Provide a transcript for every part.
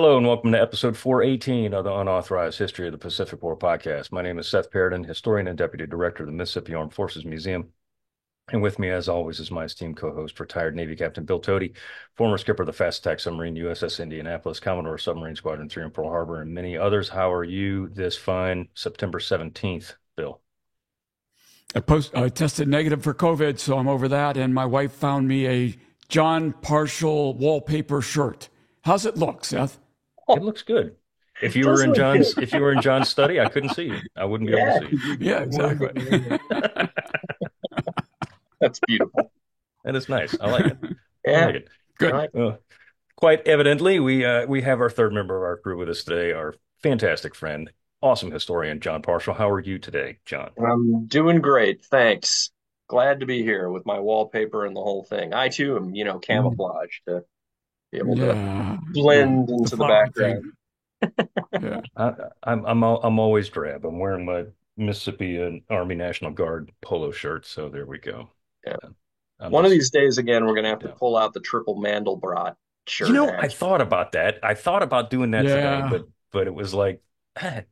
Hello and welcome to episode 418 of the Unauthorized History of the Pacific War podcast. My name is Seth Paradin, historian and deputy director of the Mississippi Armed Forces Museum. And with me, as always, is my esteemed co-host, retired Navy Captain Bill Tody, former skipper of the fast attack submarine USS Indianapolis, Commodore of Submarine Squadron 3 in Pearl Harbor, and many others. How are you this fine September 17th, Bill? I tested negative for COVID, so I'm over that. And my wife found me a John Partial wallpaper shirt. How's it look, Seth? It looks good. If you were in John's study, I couldn't see you. I wouldn't be able to see you. Yeah, exactly. That's beautiful. And it's nice. I like it. Yeah. I like it. Good. Right. Quite evidently, we have our third member of our crew with us today, our fantastic friend, awesome historian, John Partial. How are you today, John? I'm doing great. Thanks. Glad to be here with my wallpaper and the whole thing. I too am, camouflage to be able to Yeah. blend The into the flower background. thing. Yeah. I'm always drab. I'm wearing my Mississippi Army National Guard polo shirt, so there we go. Yeah. I'm One of just- these days, again, we're gonna have to Yeah. pull out the triple Mandelbrot shirt. You know, I thought about that. I thought about doing that today, Yeah. but it was like,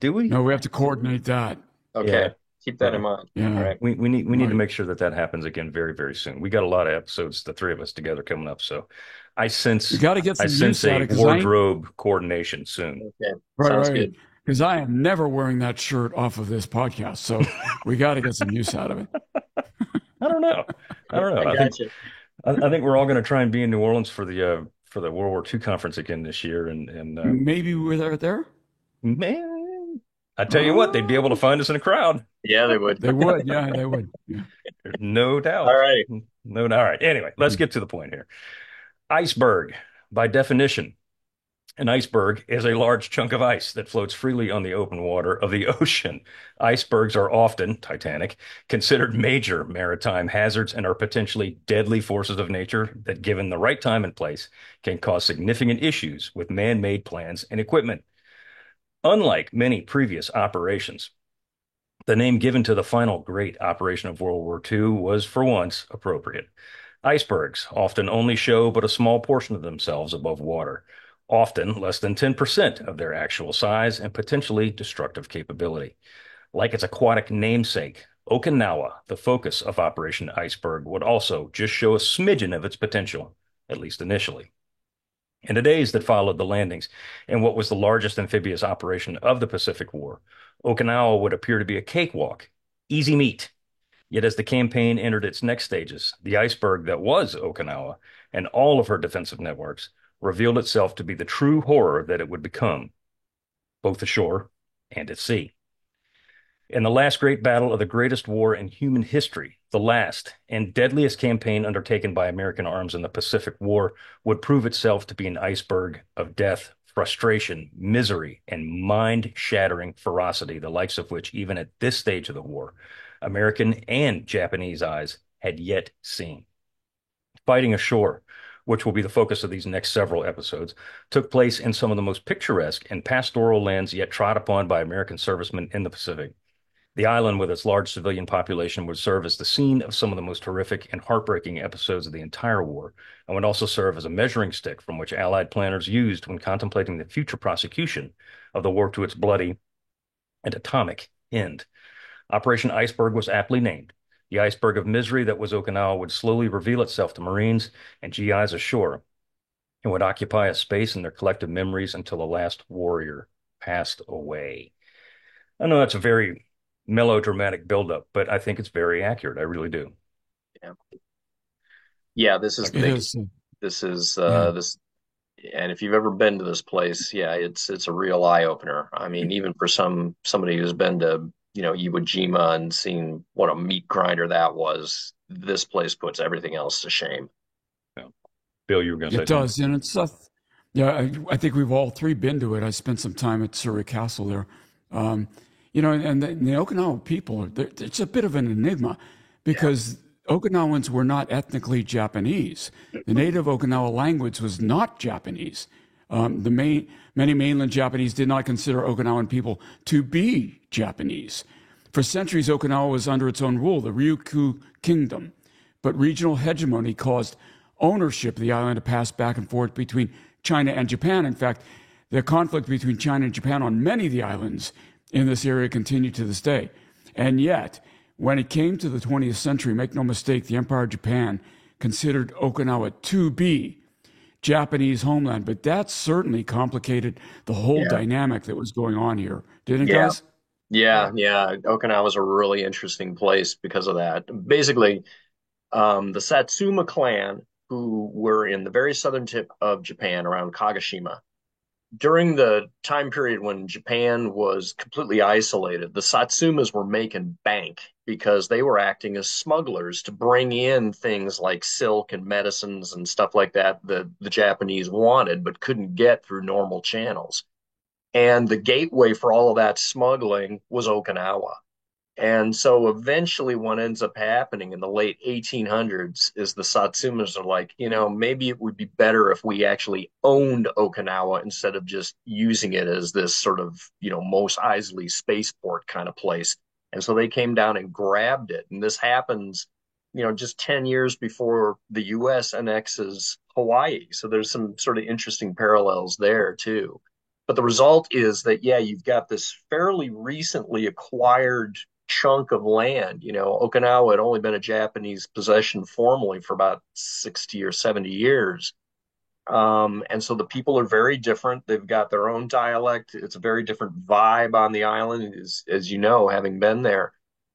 do we? No, we have to coordinate that. Okay, Yeah. keep that in mind. Yeah. All right. We need to Right. make sure that happens again very, very soon. We got a lot of episodes, the three of us together coming up, so I sense We got to get I some sense use out a of it, 'cause I ain't- wardrobe coordination soon. Okay. right, Sounds right. good. Because I am never wearing that shirt off of this podcast, so we got to get some use out of it. I don't know. I don't know. I got you. I think we're all going to try and be in New Orleans for the World War II conference again this year, and Maybe we're there. man, I tell you what, they'd be able to find us in a crowd. Yeah, they would. They would. Yeah, they would. Yeah. There's no doubt. All right. No, all right. Anyway, let's get to the point here. Iceberg, by definition, an iceberg is a large chunk of ice that floats freely on the open water of the ocean. Icebergs are often, Titanic, considered major maritime hazards and are potentially deadly forces of nature that, given the right time and place, can cause significant issues with man-made plans and equipment. Unlike many previous operations, the name given to the final great operation of World War II was, for once, appropriate. Icebergs often only show but a small portion of themselves above water, often less than 10% of their actual size and potentially destructive capability. Like its aquatic namesake, Okinawa, the focus of Operation Iceberg, would also just show a smidgen of its potential, at least initially. In the days that followed the landings in what was the largest amphibious operation of the Pacific War, Okinawa would appear to be a cakewalk, easy meat. Yet as the campaign entered its next stages, the iceberg that was Okinawa and all of her defensive networks revealed itself to be the true horror that it would become, both ashore and at sea. In the last great battle of the greatest war in human history, the last and deadliest campaign undertaken by American arms in the Pacific War would prove itself to be an iceberg of death, frustration, misery, and mind-shattering ferocity, the likes of which, even at this stage of the war, American and Japanese eyes had yet seen. Fighting ashore, which will be the focus of these next several episodes, took place in some of the most picturesque and pastoral lands yet trod upon by American servicemen in the Pacific. The island, with its large civilian population, would serve as the scene of some of the most horrific and heartbreaking episodes of the entire war, and would also serve as a measuring stick from which Allied planners used when contemplating the future prosecution of the war to its bloody and atomic end. Operation Iceberg was aptly named. The iceberg of misery that was Okinawa would slowly reveal itself to Marines and GIs ashore, and would occupy a space in their collective memories until the last warrior passed away. I know that's a very melodramatic buildup, but I think it's very accurate. I really do. Yeah, this is It big. is. This is Yeah. this, and if you've ever been to this place, yeah, it's a real eye opener. I mean, even for somebody who's been to, Iwo Jima and seen what a meat grinder that was, this place puts everything else to shame. Yeah. Bill, you were going to say It something? does, and it's yeah. I think we've all three been to it. I spent some time at Surrey Castle there. And the Okinawa people, it's a bit of an enigma because Okinawans were not ethnically Japanese. The native Okinawa language was not Japanese. Many mainland Japanese did not consider Okinawan people to be Japanese. For centuries, Okinawa was under its own rule, the Ryukyu Kingdom, but regional hegemony caused ownership of the island to pass back and forth between China and Japan. In fact, The conflict between China and Japan on many of the islands in this area continued to this day. And yet, when it came to the 20th century, make no mistake, the Empire of Japan considered Okinawa to be Japanese homeland. But that certainly complicated the whole Yeah. dynamic that was going on here. Didn't it, Yeah. guys? Yeah. Yeah. Okinawa's a really interesting place because of that. Basically, the Satsuma clan, who were in the very southern tip of Japan around Kagoshima, during the time period when Japan was completely isolated, the Satsumas were making bank because they were acting as smugglers to bring in things like silk and medicines and stuff like that the Japanese wanted but couldn't get through normal channels. And the gateway for all of that smuggling was Okinawa. And so eventually, what ends up happening in the late 1800s is the Satsumas are like, maybe it would be better if we actually owned Okinawa instead of just using it as this sort of, Mos Eisley spaceport kind of place. And so they came down and grabbed it. And this happens, just 10 years before the US annexes Hawaii. So there's some sort of interesting parallels there, too. But the result is that, yeah, you've got this fairly recently acquired chunk of land. Okinawa had only been a Japanese possession formally for about 60 or 70 years. And so the people are very different. They've got their own dialect. It's a very different vibe on the island, as you know, having been there.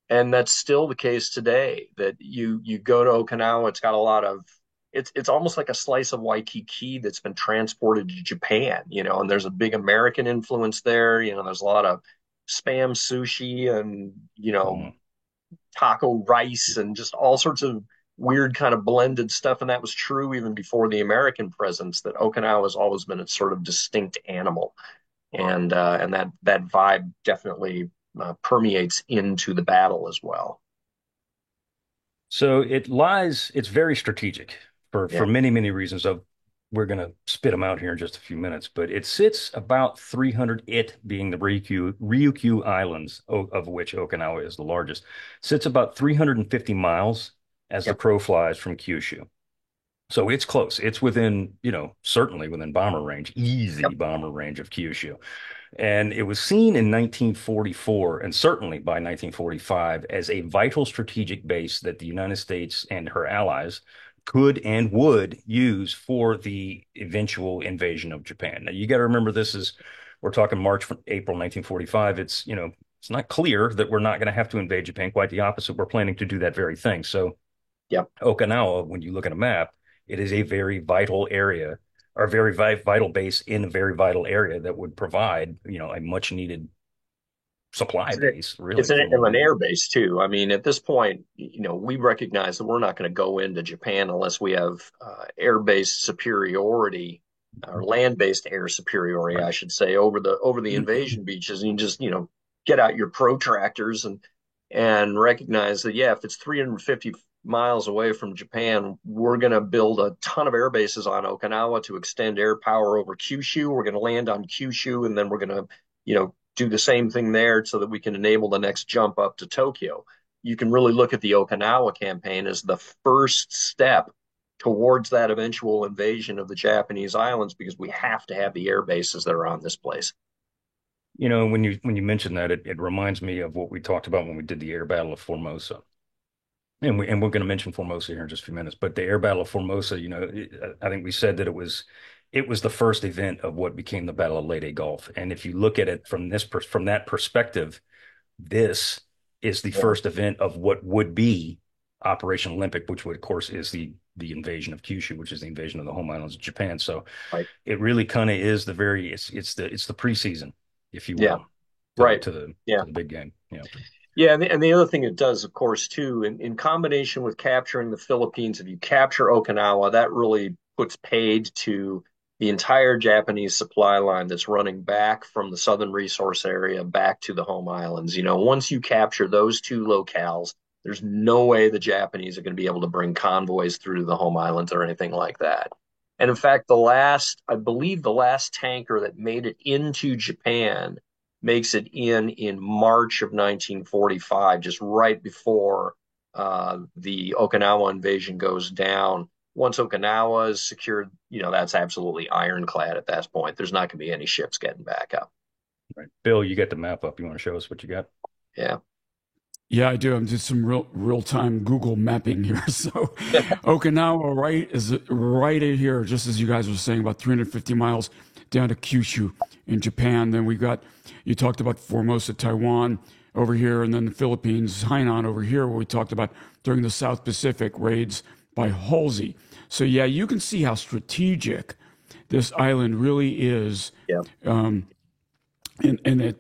And that's still the case today. That you go to Okinawa, it's got a lot of it's almost like a slice of Waikiki that's been transported to Japan, and there's a big American influence there. There's a lot of spam sushi and, Mm. taco rice and just all sorts of weird kind of blended stuff. And that was true even before the American presence, that Okinawa has always been a sort of distinct animal. And that vibe definitely permeates into the battle as well. So it's very strategic for Yeah. many, many reasons of we're going to spit them out here in just a few minutes, but it sits about 300, it being the Ryukyu Islands, of which Okinawa is the largest, sits about 350 miles as the Yep. crow flies from Kyushu. So it's close. It's within, certainly within bomber range, Yep. easy bomber range of Kyushu. And it was seen in 1944 and certainly by 1945 as a vital strategic base that the United States and her allies could and would use for the eventual invasion of Japan. Now, you got to remember we're talking March, April 1945. It's not clear that we're not going to have to invade Japan. Quite the opposite. We're planning to do that very thing. So Yep. Okinawa, when you look at a map, it is a very vital area or very vital base in a very vital area that would provide, a much needed supply It's an, base, really, it's for the an war. air base too. I mean, at this point, we recognize that we're not going to go into Japan unless we have air-based superiority or land-based air superiority, Right. I should say, over the invasion beaches. And you just, get out your protractors and recognize that, yeah, if it's 350 miles away from Japan, we're going to build a ton of air bases on Okinawa to extend air power over Kyushu. We're going to land on Kyushu, and then we're going to, do the same thing there so that we can enable the next jump up to Tokyo. You can really look at the Okinawa campaign as the first step towards that eventual invasion of the Japanese islands because we have to have the air bases that are on this place. When you mention that, it reminds me of what we talked about when we did the air battle of Formosa. And we're going to mention Formosa here in just a few minutes, but the air battle of Formosa, I think we said that it was the first event of what became the Battle of Leyte Gulf. And if you look at it from that perspective, this is the Yeah. first event of what would be Operation Olympic, which would, of course, is the invasion of Kyushu, which is the invasion of the home islands of Japan. So Right. it really kind of is it's the preseason, if you Yeah. will, to the Right. to the Yeah. to the big game. Yeah. Yeah, and the other thing it does, of course, too, in combination with capturing the Philippines, if you capture Okinawa, that really puts paid to the entire Japanese supply line that's running back from the southern resource area back to the home islands. Once you capture those two locales, there's no way the Japanese are going to be able to bring convoys through to the home islands or anything like that. And in fact, I believe the last tanker that made it into Japan makes it in March of 1945, just right before the Okinawa invasion goes down. once Okinawa is secured, that's absolutely ironclad at that point. There's not going to be any ships getting back up. Right. Bill, you got the map up. You want to show us what you got? Yeah. Yeah, I do. I'm just some real time Google mapping here. So Okinawa, right, is right in here, just as you guys were saying, about 350 miles down to Kyushu in Japan. Then we got, you talked about Formosa, Taiwan over here, and then the Philippines, Hainan over here, where we talked about during the South Pacific raids by Halsey. So yeah, you can see how strategic this island really is, Yeah. um, in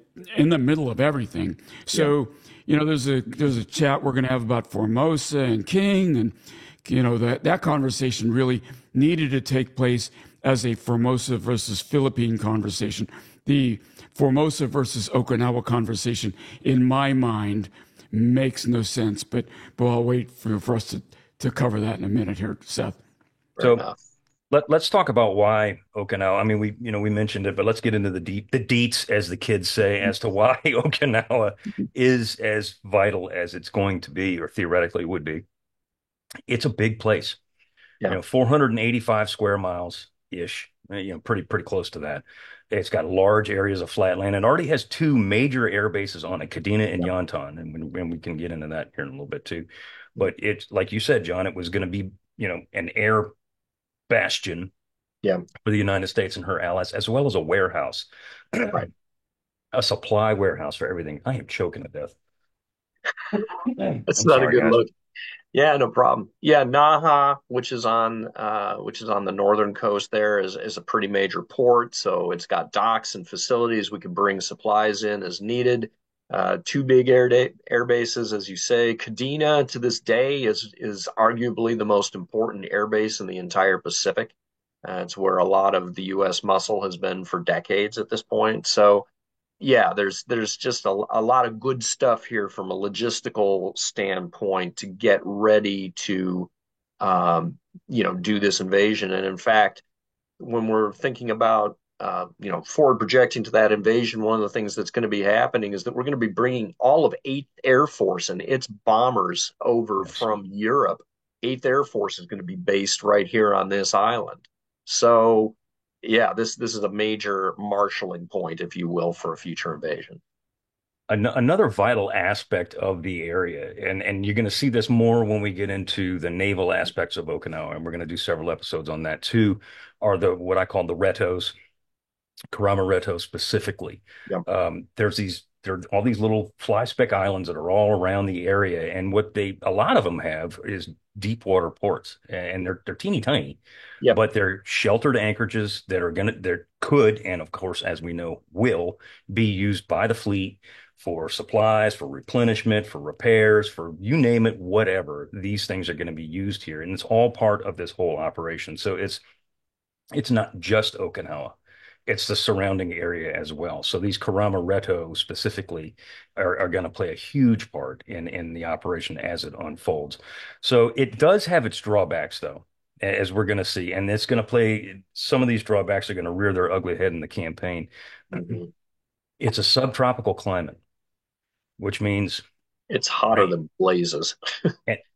the middle of everything. Yeah. So there's a chat we're going to have about Formosa and King, and that conversation really needed to take place as a Formosa versus Philippine conversation. The Formosa versus Okinawa conversation, in my mind, makes no sense. But I'll wait for us to cover that in a minute here, Seth. Fair So enough. let's talk about why Okinawa. I mean, we mentioned it, but let's get into the deets, as the kids say, as to why Okinawa is as vital as it's going to be, or theoretically would be. It's a big place. Yeah. 485 square miles ish, pretty close to that. It's got large areas of flat land and already has two major air bases on it, Kadena and Yeah. Yontan. And we can get into that here in a little bit too. But it's like you said, John, it was going to be, an air bastion Yeah. for the United States and her allies, as well as a warehouse, Right. a supply warehouse for everything. I am choking to death. That's I'm not a sorry, good guys. look. Yeah, no problem. Yeah, Naha, which is on the northern coast there, is a pretty major port. So it's got docks and facilities. We can bring supplies in as needed. Two big air bases, as you say. Kadena to this day is arguably the most important air base in the entire Pacific. It's where a lot of the U.S. muscle has been for decades at this point. So yeah, there's just a lot of good stuff here from a logistical standpoint to get ready to do this invasion. And in fact, when we're thinking about forward projecting to that invasion, one of the things that's going to be happening is that we're going to be bringing all of 8th Air Force and its bombers over Yes. from Europe. 8th Air Force is going to be based right here on this island. So yeah, this is a major marshaling point, if you will, for a future invasion. Another vital aspect of the area, and you're going to see this more when we get into the naval aspects of Okinawa, and we're going to do several episodes on that too, are the what I call the retos, Karama Reto specifically. Yep. There are all these little fly speck islands that are all around the area, and a lot of them have is deep water ports, and they're teeny tiny, Yep. but they're sheltered anchorages that could, and of course, as we know, will be used by the fleet for supplies, for replenishment, for repairs, for you name it, whatever. These things are going to be used here, and it's all part of this whole operation. So it's not just Okinawa. It's the surrounding area as well. So these Karama Reto specifically are going to play a huge part in the operation as it unfolds. So it does have its drawbacks, though, as we're going to see. And it's going to play, some of these drawbacks are going to rear their ugly head in the campaign. Mhm. It's a subtropical climate, which means It's hotter rain than blazes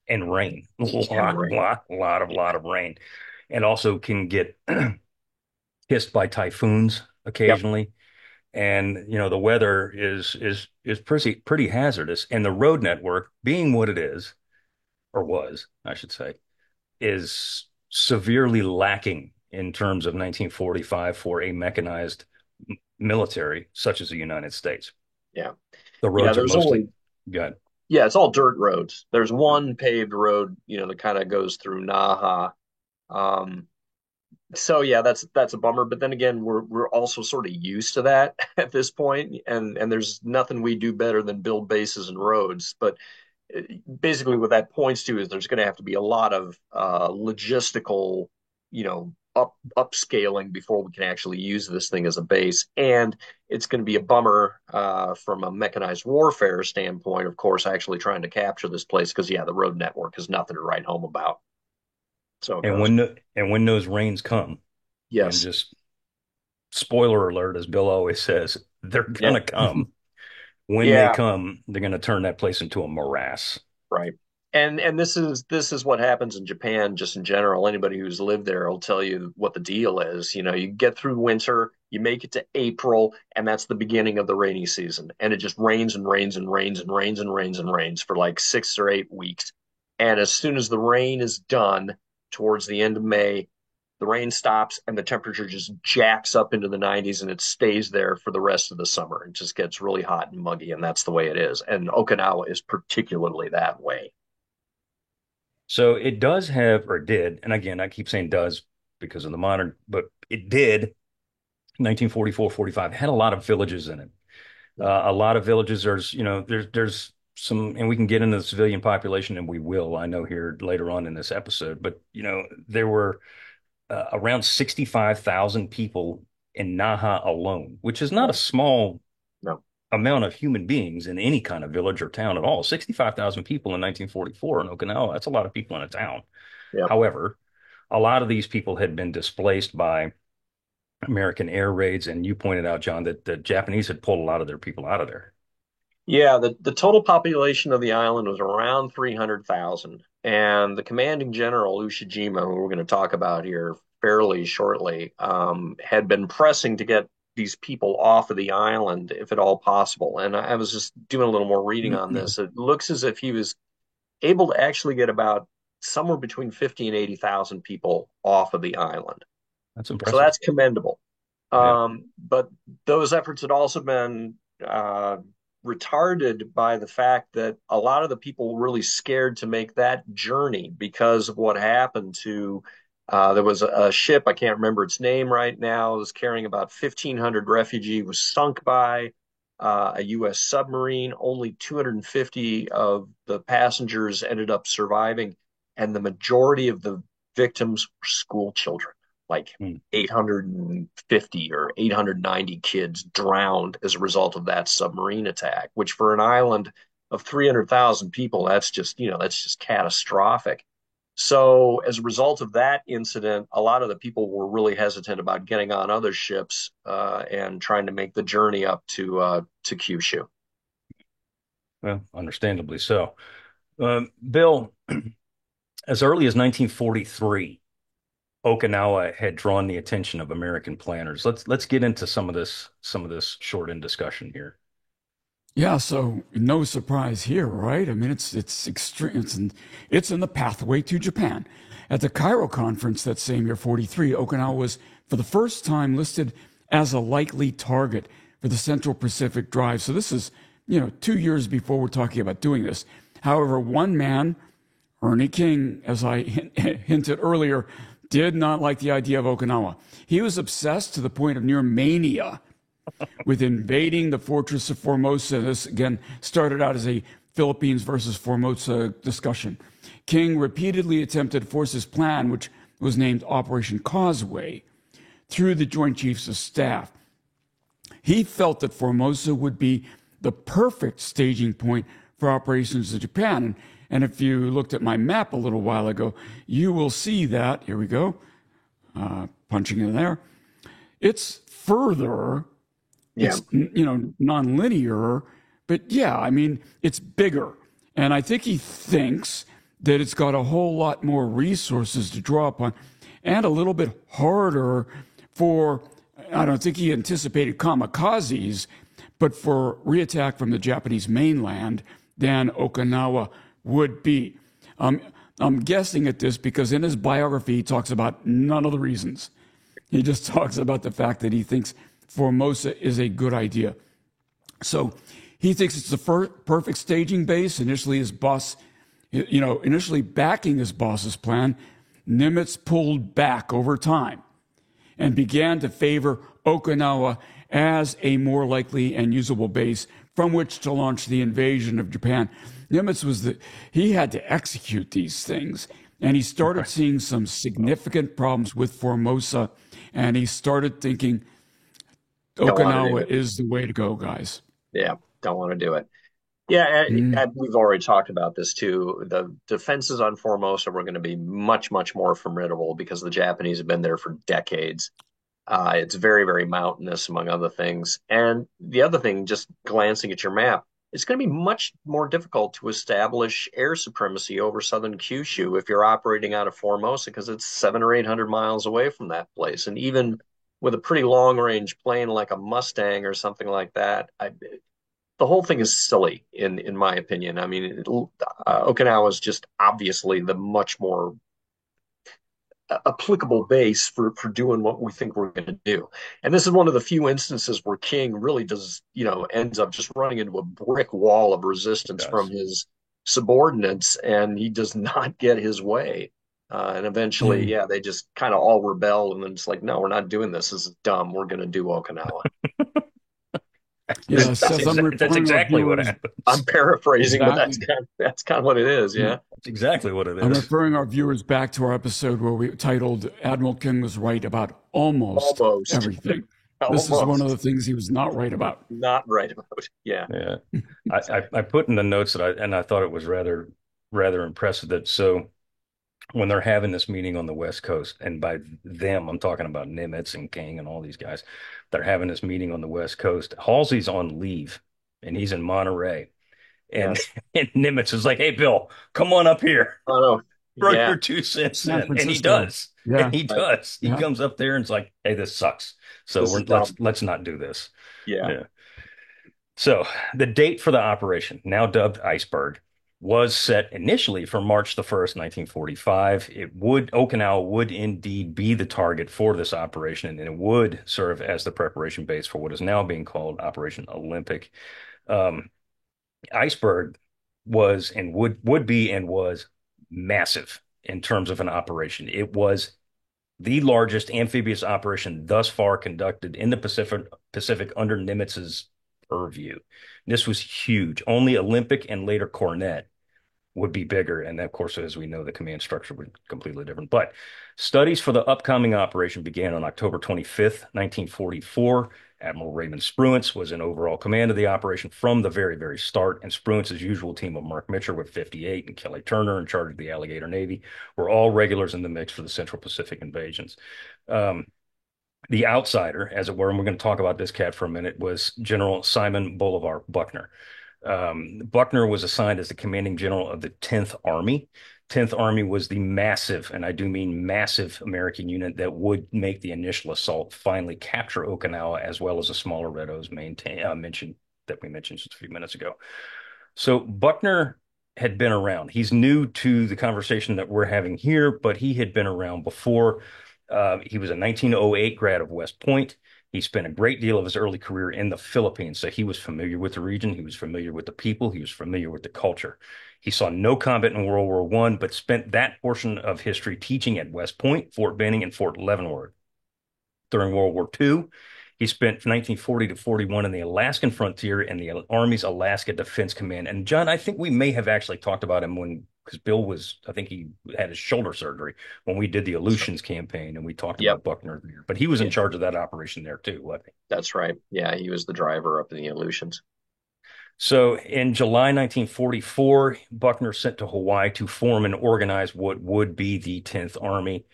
and rain, a and rain. lot of rain, and also can get hit by typhoons Yep. occasionally. And the weather is pretty hazardous. And the road network, being what it is, or was, I should say, is severely lacking in terms of 1945 for a mechanized military such as the United States. Yeah. The Yeah, roads are there's mostly only good. yeah, it's all dirt roads. There's one paved road, that kind of goes through Naha. Um, so yeah, that's a bummer. But then again, we're also sort of used to that at this point, and there's nothing we do better than build bases and roads. But basically, what that points to is there's going to have to be a lot of logistical, upscaling before we can actually use this thing as a base. And it's going to be a bummer from a mechanized warfare standpoint, of course, actually trying to capture this place because yeah, the road network is nothing to write home about. So it And goes. when those rains come, and Yes. just spoiler alert, as Bill always says, they're Yeah. gonna come. When they Yeah. come, they're gonna turn that place into a morass. Right. And this is what happens in Japan just in general. Anybody who's lived there will tell you what the deal is. You know, you get through winter, you make it to April, and that's the beginning of the rainy season. And it just rains and rains and rains and rains and rains and rains for like 6 or 8 weeks. And as soon as the rain is done towards the end of May, the rain stops and the temperature just jacks up into the 90s and it stays there for the rest of the summer. It just gets really hot and muggy, and that's the way it is. And Okinawa is particularly that way. So it does have, or did, and again, I keep saying does because of the modern, but it did 1944, 45, had a lot of villages in it. A lot of villages, there's some, and we can get into the civilian population, and we will, I know here later on in this episode, but, there were around 65,000 people in Naha alone, which is not a small No. amount of human beings in any kind of village or town at all. 65,000 people in 1944 in Okinawa, that's a lot of people in a town. Yeah. However, a lot of these people had been displaced by American air raids, and you pointed out, John, that the Japanese had pulled a lot of their people out of there. Yeah, the total population of the island was around 300,000. And the commanding general, Ushijima, who we're going to talk about here fairly shortly, had been pressing to get these people off of the island if at all possible. And I was just doing a little more reading on this. It looks as if he was able to actually get about somewhere between 50 and 80,000 people off of the island. That's So impressive. that's commendable. Yeah. But those efforts had also been retarded by the fact that a lot of the people were really scared to make that journey because of what happened to. There was a ship, I can't remember its name right now, it was carrying about 1,500 refugees, was sunk by a U.S. submarine. Only 250 of the passengers ended up surviving, and the majority of the victims were school children, like Hmm. 850 or 890 kids drowned as a result of that submarine attack, which for an island of 300,000 people, that's just catastrophic. So as a result of that incident, a lot of the people were really hesitant about getting on other ships and trying to make the journey up to Kyushu. Well, understandably so. Bill, as early as 1943, Okinawa had drawn the attention of American planners. Let's get into some of this short end discussion here. Yeah, so no surprise here, right? I mean, it's extreme. It's in the pathway to Japan. At the Cairo conference that same year, 43, Okinawa was for the first time listed as a likely target for the Central Pacific Drive. So this is, 2 years before we're talking about doing this. However, one man, Ernie King, as I hinted earlier, did not like the idea of Okinawa. He was obsessed to the point of near mania with invading the fortress of Formosa. This, again, started out as a Philippines versus Formosa discussion. King repeatedly attempted to force his plan, which was named Operation Causeway, through the Joint Chiefs of Staff. He felt that Formosa would be the perfect staging point for operations in Japan. And if you looked at my map a little while ago, you will see that, here we go, punching in there. It's further, Yeah. it's, non-linear, but yeah, I mean, it's bigger. And I think he thinks that it's got a whole lot more resources to draw upon and a little bit harder for, I don't think he anticipated kamikazes, but for reattack from the Japanese mainland than Okinawa would be. I'm guessing at this because in his biography, he talks about none of the reasons. He just talks about the fact that he thinks Formosa is a good idea. So he thinks it's the perfect staging base. Initially, his boss, initially backing his boss's plan, Nimitz pulled back over time and began to favor Okinawa as a more likely and usable base from which to launch the invasion of Japan. Nimitz he had to execute these things, and he started seeing some significant problems with Formosa, and he started thinking Okinawa is the way to go, guys. Yeah, don't want to do it. Yeah, Mm. we've already talked about this too. The defenses on Formosa were going to be much, much more formidable because the Japanese have been there for decades. It's very, very mountainous, among other things. And the other thing, just glancing at your map, it's going to be much more difficult to establish air supremacy over southern Kyushu if you're operating out of Formosa because it's 700 or 800 miles away from that place. And even with a pretty long range plane like a Mustang or something like that, the whole thing is silly in my opinion. I mean, Okinawa is just obviously the much more applicable base for doing what we think we're going to do. And this is one of the few instances where King really does, ends up just running into a brick wall of It resistance from does. his subordinates, and he does not get his way. And eventually, Yeah. yeah, they just kind of all rebel, and then it's like, no, we're not doing this. This is dumb. We're going to do Okinawa. Yeah. Seth, I'm That's referring our exactly what viewers I'm happens. paraphrasing, but back. that's kind of what it is. Yeah. Yeah, That's exactly what it I'm is. referring our viewers back to our episode where we titled Admiral King was right about almost almost, everything. This is one of the almost things he was not right about. not right about. Yeah, Yeah. I put in the notes that I thought it was rather impressive that so when they're having this meeting on the West Coast, and by them, I'm talking about Nimitz and King and all these guys, they're having this meeting on the West Coast. Halsey's on leave and he's in Monterey. And, yes. and Nimitz is like, hey, Bill, come on up here. Oh no, Throw yeah, your 2 cents San in. And he Francisco. does. And Yeah. he right. does. He Yeah. comes up there and it's like, hey, this sucks. So This we're is dumb. let's not do this. Yeah. Yeah. So the date for the operation, now dubbed Iceberg, was set initially for March the 1st, 1945. Okinawa would indeed be the target for this operation, and it would serve as the preparation base for what is now being called Operation Olympic. Um, Iceberg was and would be and was massive in terms of an operation. It was the largest amphibious operation thus far conducted in the Pacific under Nimitz's purview. This was huge. Only Olympic and later Cornet would be bigger. And of course, as we know, the command structure was completely different. But studies for the upcoming operation began on October 25th, 1944. Admiral Raymond Spruance was in overall command of the operation from the very, very start. And Spruance's usual team of Mark Mitcher with 58 and Kelly Turner in charge of the Alligator Navy were all regulars in the mix for the Central Pacific invasions. Um, the outsider, as it were, and we're going to talk about this cat for a minute, was General Simon Bolivar Buckner. Buckner was assigned as the commanding general of the 10th Army. 10th Army was the massive, and I do mean massive, American unit that would make the initial assault, finally capture Okinawa, as well as the smaller Red O's mentioned that we mentioned just a few minutes ago. So Buckner had been around. He's new to the conversation that we're having here, but he had been around before. He was a 1908 grad of West Point. He spent a great deal of his early career in the Philippines, so he was familiar with the region. He was familiar with the people. He was familiar with the culture. He saw no combat in World War I, but spent that portion of history teaching at West Point, Fort Benning, and Fort Leavenworth. During World War II, he spent 1940 to 41 in the Alaskan frontier and the Army's Alaska Defense Command. And John, I think we may have actually talked about him because Bill was, I think he had his shoulder surgery when we did the Aleutians campaign, and we talked Yep. about Buckner there. But he was in Yeah, charge of that operation there too, wasn't he? that's right. Yeah, he was the driver up in the Aleutians. So in July 1944, Buckner sent to Hawaii to form and organize what would be the 10th Army.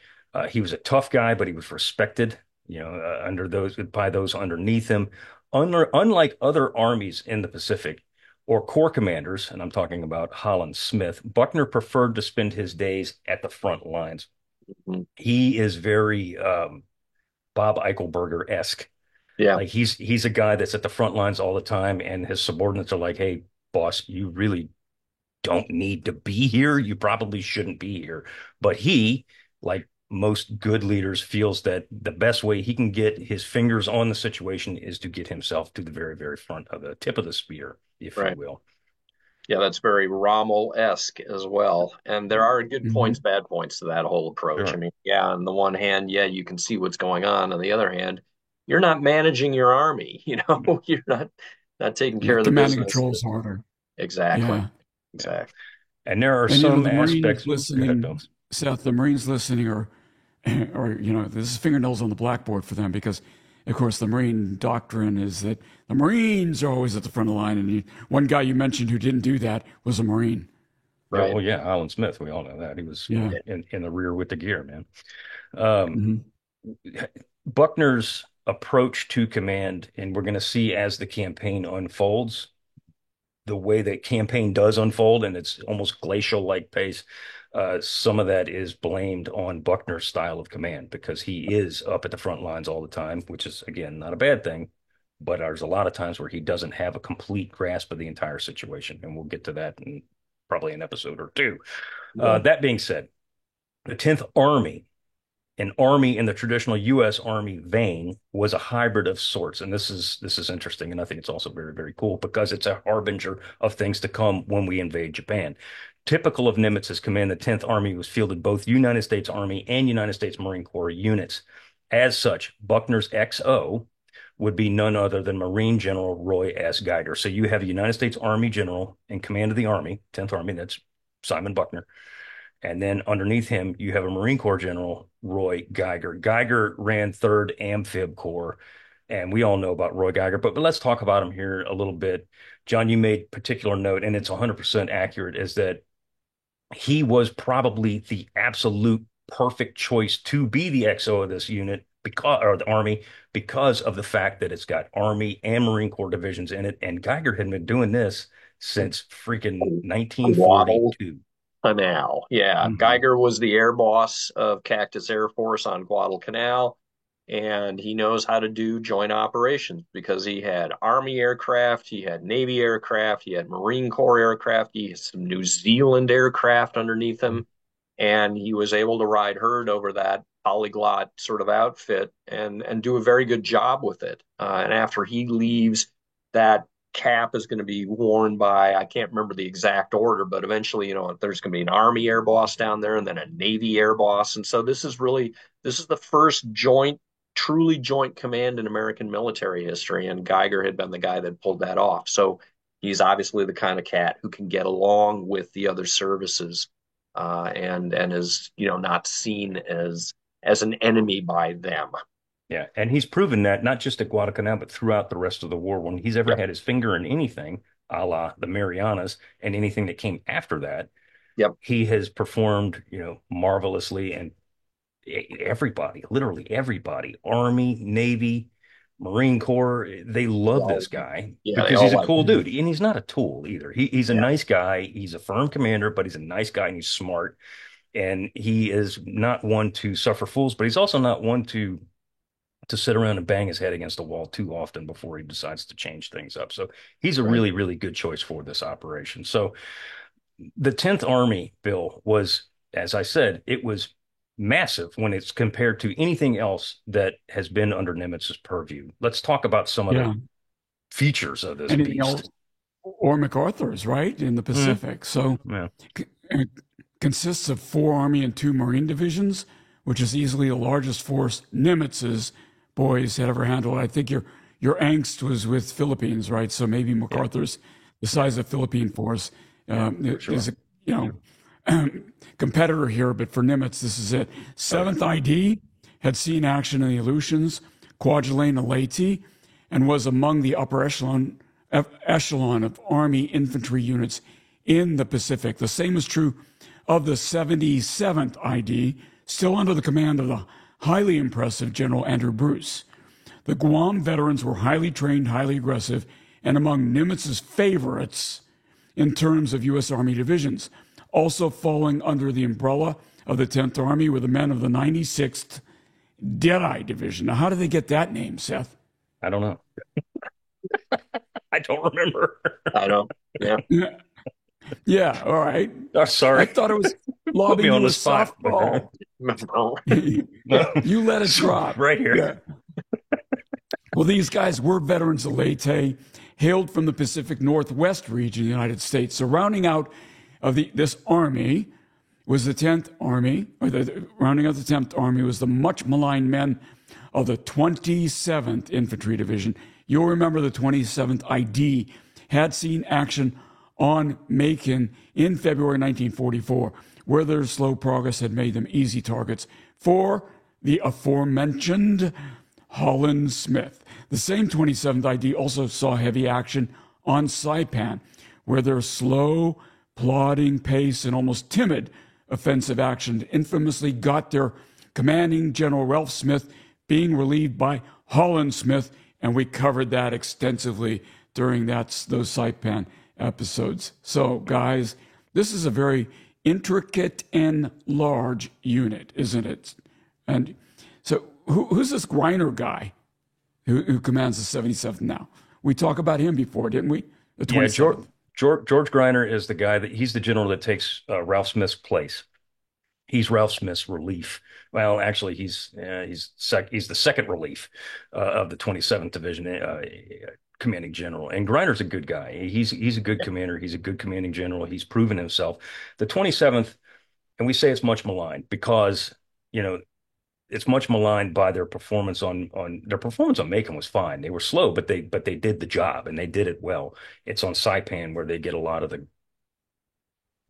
He was a tough guy, but he was respected, under those by those underneath him. Unlike other armies in the Pacific or corps commanders, and I'm talking about Holland Smith, Buckner preferred to spend his days at the front lines. Mhm. He is very Bob Eichelberger-esque. Yeah, Like he's a guy that's at the front lines all the time, and his subordinates are like, "Hey, boss, you really don't need to be here. You probably shouldn't be here." But he, like most good leaders, feels that the best way he can get his fingers on the situation is to get himself to the very, very front of the tip of the spear, if you right. will. Yeah, that's very Rommel-esque as well. And there are good points, Mhm. bad points to that whole approach. I Sure. mean, yeah, on the one hand, yeah, you can see what's going on. On the other hand, you're not managing your army, you're not taking care Yeah. of the Command and business. control is harder. Exactly. Yeah. Yeah. Exactly. And there are And some the Marines aspects. Go ahead, Bill. listening, Seth, the Marines listening or this is fingernails on the blackboard for them because, of course, the Marine doctrine is that the Marines are always at the front of the line. And one guy you mentioned who didn't do that was a Marine. Yeah, Right. well, yeah, Alan Smith, we all know that. He was Yeah. in the rear with the gear, man. Um, Hmm. Buckner's approach to command, and we're going to see as the campaign unfolds, the way that campaign does unfold and it's almost glacial-like pace, some of that is blamed on Buckner's style of command because he is up at the front lines all the time, which is, again, not a bad thing. But there's a lot of times where he doesn't have a complete grasp of the entire situation. And we'll get to that in probably an episode or two. That being said, the 10th Army, an army in the traditional U.S. Army vein, was a hybrid of sorts. And this is interesting. And I think it's also very, very cool because it's a harbinger of things to come when we invade Japan. Typical of Nimitz's command, the 10th Army was fielded both United States Army and United States Marine Corps units. As such, Buckner's XO would be none other than Marine General Roy S. Geiger. So you have a United States Army general in command of the Army, 10th Army, that's Simon Buckner. And then underneath him, you have a Marine Corps General, Roy Geiger. Geiger ran 3rd Amphib Corps, and we all know about Roy Geiger, but let's talk about him here a little bit. John, you made particular note, and it's 100% accurate, is that he was probably the absolute perfect choice to be the XO of this unit because, or the Army, because of the fact that it's got Army and Marine Corps divisions in it. And Geiger had been doing this since freaking 1942. Guadalcanal. Yeah. Geiger was the air boss of Cactus Air Force on Guadalcanal, and he knows how to do joint operations because he had Army aircraft, he had Navy aircraft, he had Marine Corps aircraft, he had some New Zealand aircraft underneath him, and he was able to ride herd over that polyglot sort of outfit and do a very good job with it. And after he leaves, that cap is going to be worn by, I can't remember the exact order, but eventually, there's going to be an Army air boss down there and then a Navy air boss. And so this is the first truly joint command in American military history. And Geiger had been the guy that pulled that off. So he's obviously the kind of cat who can get along with the other services, and is, not seen as an enemy by them. Yeah, and he's proven that not just at Guadalcanal, but throughout the rest of the war. When he's ever had his finger in anything, a la the Marianas, and anything that came after that, he has performed, marvelously. And everybody, literally everybody, Army, Navy, Marine Corps, they love this guy because he's a cool dude. And he's not a tool either. He's a nice guy. He's a firm commander, but he's a nice guy and he's smart. And he is not one to suffer fools, but he's also not one to sit around and bang his head against the wall too often before he decides to change things up. So he's a really, really good choice for this operation. So the 10th Army, Bill, was, as I said, it was massive when it's compared to anything else that has been under Nimitz's purview. Let's talk about some of the features of this Anything beast. Else? Or MacArthur's, right, in the Pacific. So it consists of 4 Army and 2 Marine divisions, which is easily the largest force Nimitz's boys had ever handled. I think your angst was with Philippines, right? So maybe MacArthur's the size of Philippine force is a competitor here, but for Nimitz, this is it. 7th ID had seen action in the Aleutians, Kwajalein and Leyte, and was among the upper echelon of Army infantry units in the Pacific. The same is true of the 77th ID, still under the command of the highly impressive General Andrew Bruce. The Guam veterans were highly trained, highly aggressive, and among Nimitz's favorites in terms of U.S. Army divisions. Also falling under the umbrella of the 10th Army were the men of the 96th Deadeye Division. Now, how did they get that name, Seth? I don't know. I don't remember. I don't. Yeah. Yeah, all right. Oh, sorry. I thought it was lobbing you a softball. You let it drop. Right here. Yeah. Well, these guys were veterans of Leyte, hailed from the Pacific Northwest region of the United States. So rounding out of this army was the 10th Army, rounding out the 10th Army was the much maligned men of the 27th Infantry Division. You'll remember the 27th ID had seen action on Macon in February 1944, where their slow progress had made them easy targets for the aforementioned Holland Smith. The same 27th ID also saw heavy action on Saipan, where their slow, plodding pace and almost timid offensive action infamously got their commanding General Ralph Smith being relieved by Holland Smith, and we covered that extensively during those Saipan episodes. So, guys, this is a very intricate and large unit, isn't it? And so, who's this Griner guy who commands the 77th now? We talked about him before, didn't we? The Yeah, 27th. George Greiner is the guy that he's the general that takes Ralph Smith's place. He's Ralph Smith's relief. Well, actually, he's the second relief of the 27th Division commanding general. And Griner's a good guy. He's a good commander. He's a good commanding general. He's proven himself. The 27th, and we say it's much maligned because you know it's much maligned by their performance on Macon was fine. They were slow, but they did the job and they did it well. It's on Saipan where they get a lot of the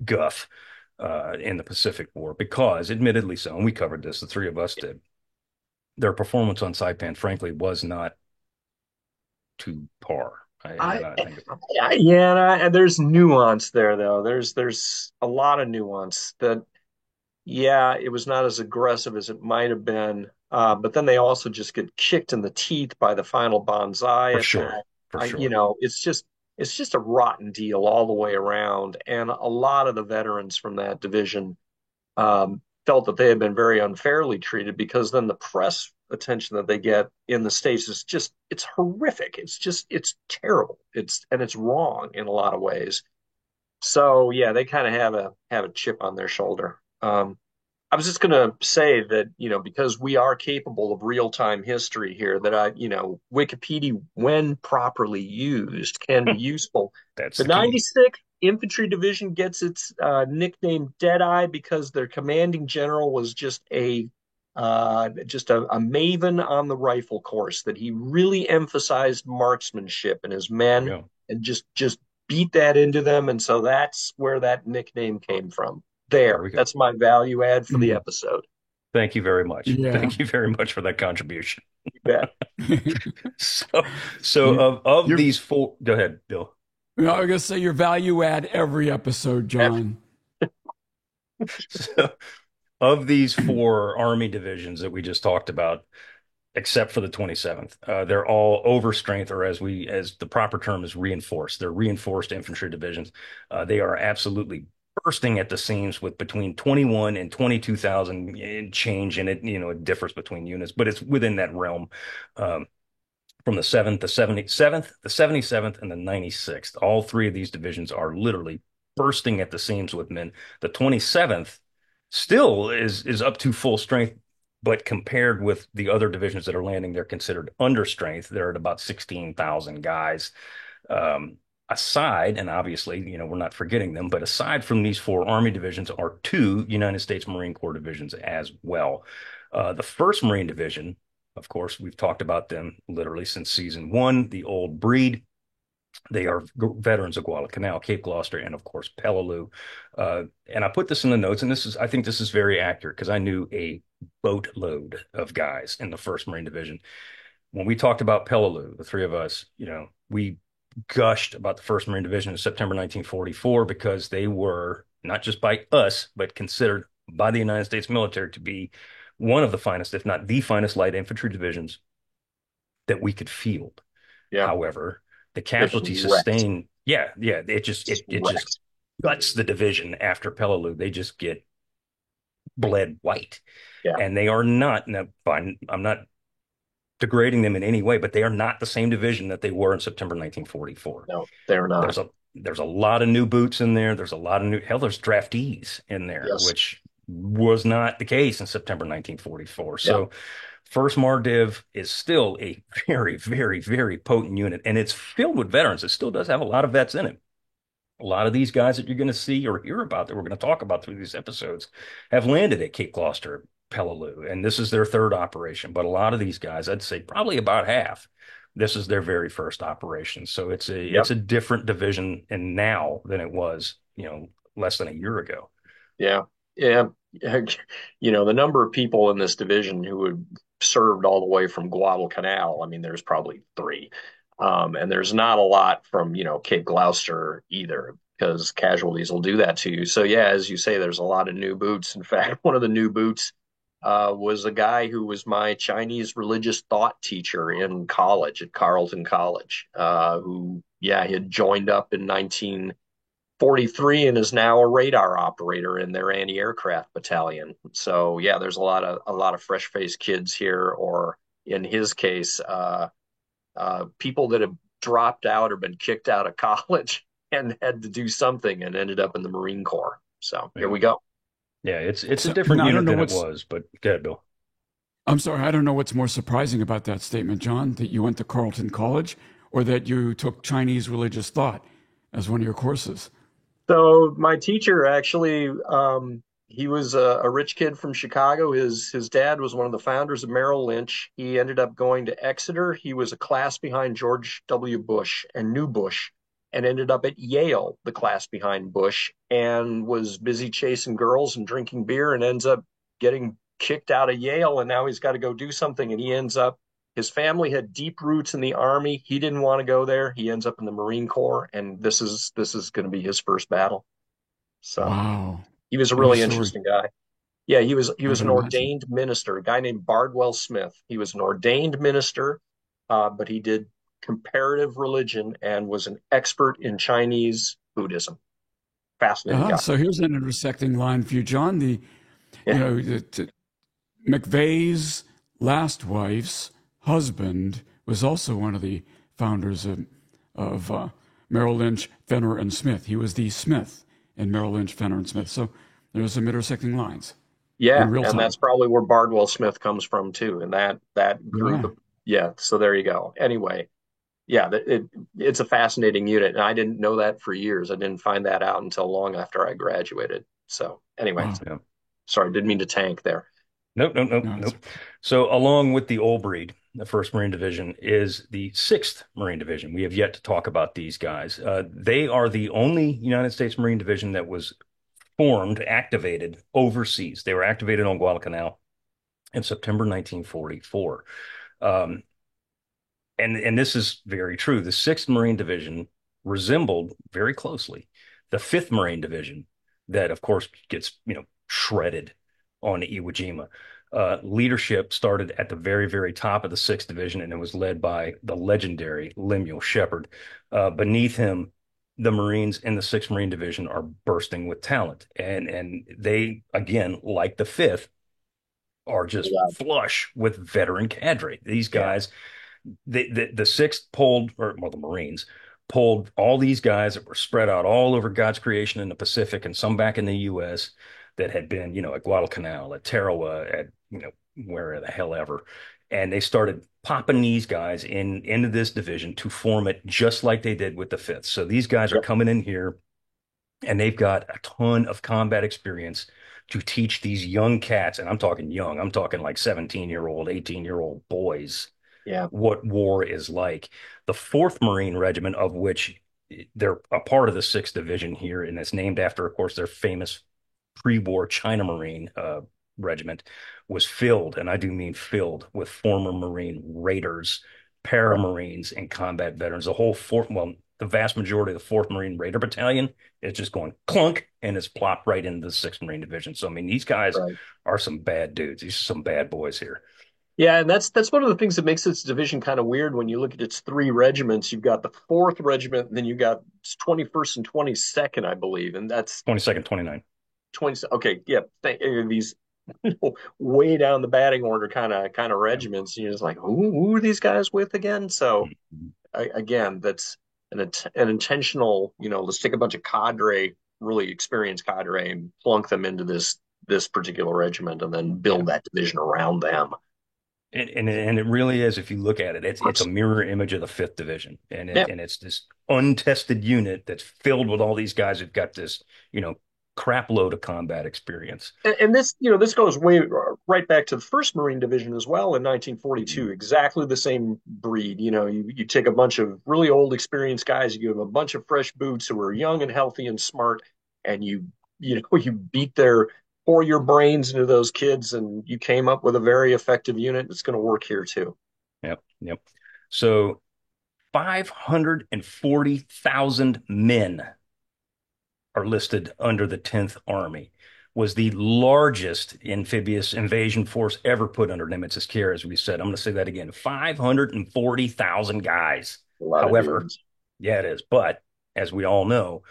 guff in the Pacific War because, admittedly so, and we covered this, the three of us did. Their performance on Saipan, frankly, was not to par. I, I think yeah, and there's nuance there though. There's a lot of nuance that yeah, it was not as aggressive as it might have been. But then they also just get kicked in the teeth by the final Banzai for sure, attack. for You sure. know, it's just a rotten deal all the way around. And a lot of the veterans from that division felt that they had been very unfairly treated because then the press attention that they get in the States is just it's horrific. It's terrible. It's wrong in a lot of ways. So yeah, they kind of have a chip on their shoulder. I was just going to say that, you know, because we are capable of real-time history here, that Wikipedia, when properly used, can be useful. That's The the key. 96th Infantry Division gets its nickname Deadeye because their commanding general was just a maven on the rifle course, that he really emphasized marksmanship in his There we men go. and just beat that into them. And so that's where that nickname came from. There There, we go. that's my value add for the Mm, episode. Thank you very much. yeah. Thank you very much for that contribution. You bet. So, so You, of you're, these four, go ahead, Bill. I was going to say your value add every episode, John. So, of these four Army divisions that we just talked about, except for the 27th, they're all overstrength, or as the proper term is reinforced. They're reinforced infantry divisions. They are absolutely bursting at the seams with between 21 and 22,000 in change, and it differs between units, but it's within that realm. Um, from the 7th, the 77th, the 77th, and the 96th. All three of these divisions are literally bursting at the seams with men. The 27th still is up to full strength, but compared with the other divisions that are landing, they're considered under strength. They're at about 16,000 guys. Aside, and obviously, we're not forgetting them, but aside from these four Army divisions are two United States Marine Corps divisions as well. The First Marine Division, of course, we've talked about them literally since season one, the old breed. They are veterans of Guadalcanal, Cape Gloucester, and of course Peleliu. And I put this in the notes, and I think this is very accurate because I knew a boatload of guys in the First Marine Division. When we talked about Peleliu, the three of us, we gushed about the First Marine Division in September 1944 because they were not just by us, but considered by the United States military to be one of the finest, if not the finest, light infantry divisions that we could field. Yeah, However, the they just casualty wrecked. sustained, yeah, yeah, it just Just it just wrecked. guts the division after Peleliu. They just get bled white, Yeah, and they are not. Now, fine, I'm not degrading them in any way, but they are not the same division that they were in September 1944. no, they're There's not. a lot of new boots in there. There's a lot of new hell. There's draftees in there, Yes. which was not the case in September 1944. Yeah. So, First Mardiv is still a very, very, very potent unit, and it's filled with veterans. It still does have a lot of vets in it. A lot of these guys that you're going to see or hear about that we're going to talk about through these episodes have landed at Cape Gloucester, Peleliu, and this is their third operation. But a lot of these guys, I'd say probably about half, this is their very first operation. So Yep. it's a different division and now than it was, less than a year ago. Yeah. Yeah. The number of people in this division who had served all the way from Guadalcanal, I mean, there's probably three. And there's not a lot from, Cape Gloucester either, because casualties will do that to you. So, yeah, as you say, there's a lot of new boots. In fact, one of the new boots was a guy who was my Chinese religious thought teacher in college at Carleton College, who Yeah, he had joined up in 1943 and is now a radar operator in their anti-aircraft battalion. So yeah, there's a lot of fresh-faced kids here, or in his case, people that have dropped out or been kicked out of college and had to do something and ended up in the Marine Corps. So here Yeah. we go. Yeah, it's a So, different and I don't unit know than it what's, was, but go ahead, Bill. I'm sorry, I don't know what's more surprising about that statement, John, that you went to Carleton College or that you took Chinese religious thought as one of your courses. So my teacher actually, he was a rich kid from Chicago. His dad was one of the founders of Merrill Lynch. He ended up going to Exeter. He was a class behind George W. Bush and knew Bush, and ended up at Yale, the class behind Bush, and was busy chasing girls and drinking beer, and ends up getting kicked out of Yale, and now he's got to go do something, and he ends up his family had deep roots in the army. He didn't want to go there. He ends up in the Marine Corps, and this is going to be his first battle. So Wow. he was a What a really story. interesting guy. Yeah, he I was can an imagine. ordained minister, a guy named Bardwell Smith. He was an ordained minister, but he did comparative religion and was an expert in Chinese Buddhism. Fascinating guy. So here's an intersecting line for you, John. You Yeah, know, McVeigh's last wife's husband was also one of the founders of Merrill Lynch, Fenner, and Smith. He was the Smith in Merrill Lynch, Fenner, and Smith. So there's some intersecting lines yeah, in real and time. that's probably where Bardwell Smith comes from too, and that group Yeah. of yeah. So there you go. Anyway, yeah, it's a fascinating unit, and I didn't know that for years. I didn't find that out until long after I graduated. So anyway, Wow. Yeah. sorry, didn't mean to tank there. Nope, nope, nope, No, it's nope. So, along with the Old Breed, the First Marine Division is the Sixth Marine Division. We have yet to talk about these guys. They are the only United States Marine Division that was formed, activated overseas. They were activated on Guadalcanal in September 1944. Um, and this is very true. The Sixth Marine Division resembled very closely the Fifth Marine Division, that of course gets shredded on Iwo Jima. Leadership started at the very, very top of the Sixth Division, and it was led by the legendary Lemuel Shepard. Beneath him, the Marines in the Sixth Marine Division are bursting with talent, and they again, like the Fifth, are just Yeah, flush with veteran cadre. These yeah, guys, the sixth pulled, or well, the Marines pulled all these guys that were spread out all over God's creation in the Pacific and some back in the U.S. that had been, at Guadalcanal, at Tarawa, at where the hell ever, and they started popping these guys into this division to form it just like they did with the fifth. So these guys are yep, coming in here and they've got a ton of combat experience to teach these young cats, and I'm talking young, I'm talking like 17-year-old, 18-year-old boys yeah, what war is like. The Fourth Marine Regiment, of which they're a part of the Sixth Division here, and it's named after, of course, their famous pre-war China Marine regiment, was filled, and I do mean filled, with former Marine Raiders, right, Paramarines, and combat veterans. The whole fourth, well, the vast majority of the Fourth Marine Raider Battalion is just going clunk and it's plopped right into the Sixth Marine Division. So I mean, these guys right. are some bad dudes. These are some bad boys here. Yeah, and that's one of the things that makes this division kind of weird when you look at its three regiments. You've got the fourth regiment, and then you got 21st and 22nd, I believe, and that's 22nd, 29. 20. Okay, yeah, these way down the batting order kind of Yeah. regiments. And you're just like, who are these guys with again? So Mhm. again, that's an intentional, let's take a bunch of cadre, really experienced cadre, and plunk them into this particular regiment, and then Yeah. build that division around them. And it really is, if you look at it, it's a mirror image of the fifth division. And Yeah, it's this untested unit that's filled with all these guys who've got this, crap load of combat experience. and this goes way right back to the first Marine Division as well in 1942. Mhm. Exactly the same breed. You take a bunch of really old, experienced guys, you give them a bunch of fresh boots who are young and healthy and smart, and you beat their pour your brains into those kids, and you came up with a very effective unit. It's going to work here too. Yep. Yep. So 540,000 men are listed under the 10th Army, was the largest amphibious invasion force ever put under Nimitz's care, as we said. I'm going to say that again, 540,000 guys. A lot of However, dudes. Yeah, it is. But as we all know,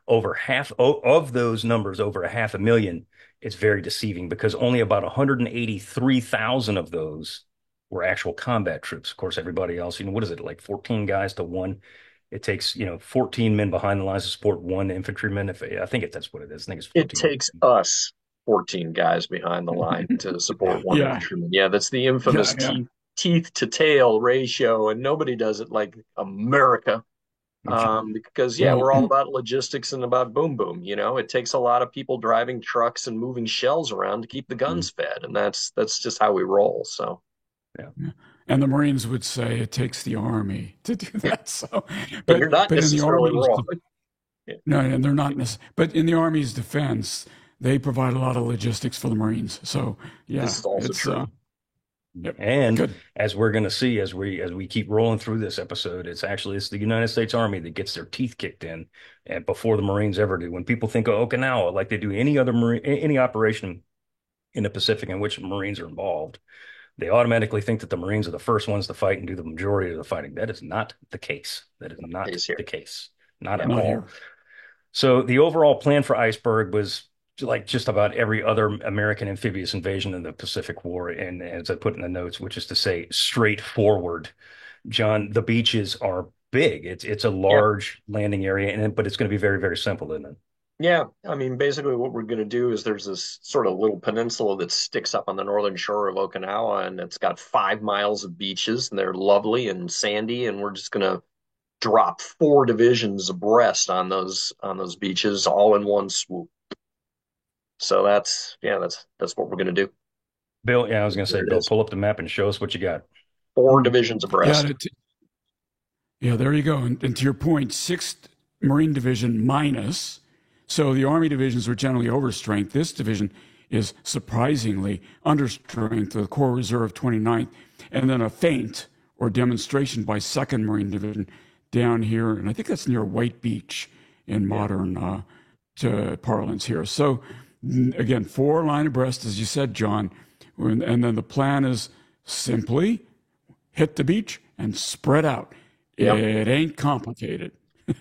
over half of those numbers, over a half a million, it's very deceiving because only about 183,000 of those were actual combat troops. Of course, everybody else, what is it, like 14 guys to one? It takes, 14 men behind the lines to support one infantryman. If I think that's what it is. I think it's It 14. takes us 14 guys behind the line to support one Yeah, infantryman. Yeah, that's the yeah, infamous yeah, teeth to tail ratio, and nobody does it like America. Because yeah, well, we're all about logistics and about boom boom. It takes a lot of people driving trucks and moving shells around to keep the guns fed, and that's just how we roll. So, Yeah. yeah. And the Marines would say it takes the Army to do that. So, and you're not but in the necessarily Army's wrong. Yeah, no, and they're not necessarily. But in the Army's defense, they provide a lot of logistics for the Marines. So this yeah, is also it's true. yep, And good. as we're going to see as we keep rolling through this episode, it's the United States Army that gets their teeth kicked in and before the Marines ever do. When people think of Okinawa, like they do any other any operation in the Pacific in which Marines are involved, they automatically think that the Marines are the first ones to fight and do the majority of the fighting. That is not the case. That is not Case here. the case. Not Yeah. at Not all. here. So the overall plan for Iceberg was like just about every other American amphibious invasion in the Pacific War, and as I put in the notes, which is to say straightforward. John, the beaches are big. It's a Yeah. large landing area, but it's going to be very, very simple, isn't it? Yeah, I mean, basically, what we're going to do is there's this sort of little peninsula that sticks up on the northern shore of Okinawa, and it's got 5 miles of beaches, and they're lovely and sandy, and we're just going to drop four divisions abreast on those beaches, all in one swoop. So that's what we're going to do. Bill, yeah, I was going to say, There it Bill, is. pull up the map and show us what you got. Four divisions Yeah, abreast. yeah. There you go. And to your point, Sixth Marine Division minus. So the Army divisions were generally overstrength. This division is surprisingly understrength. The Corps Reserve 29th, and then a feint or demonstration by Second Marine Division down here, and I think that's near White Beach in Yeah. modern parlance here. So again, four line abreast, as you said, John, and then the plan is simply hit the beach and spread out. Yep. It ain't complicated.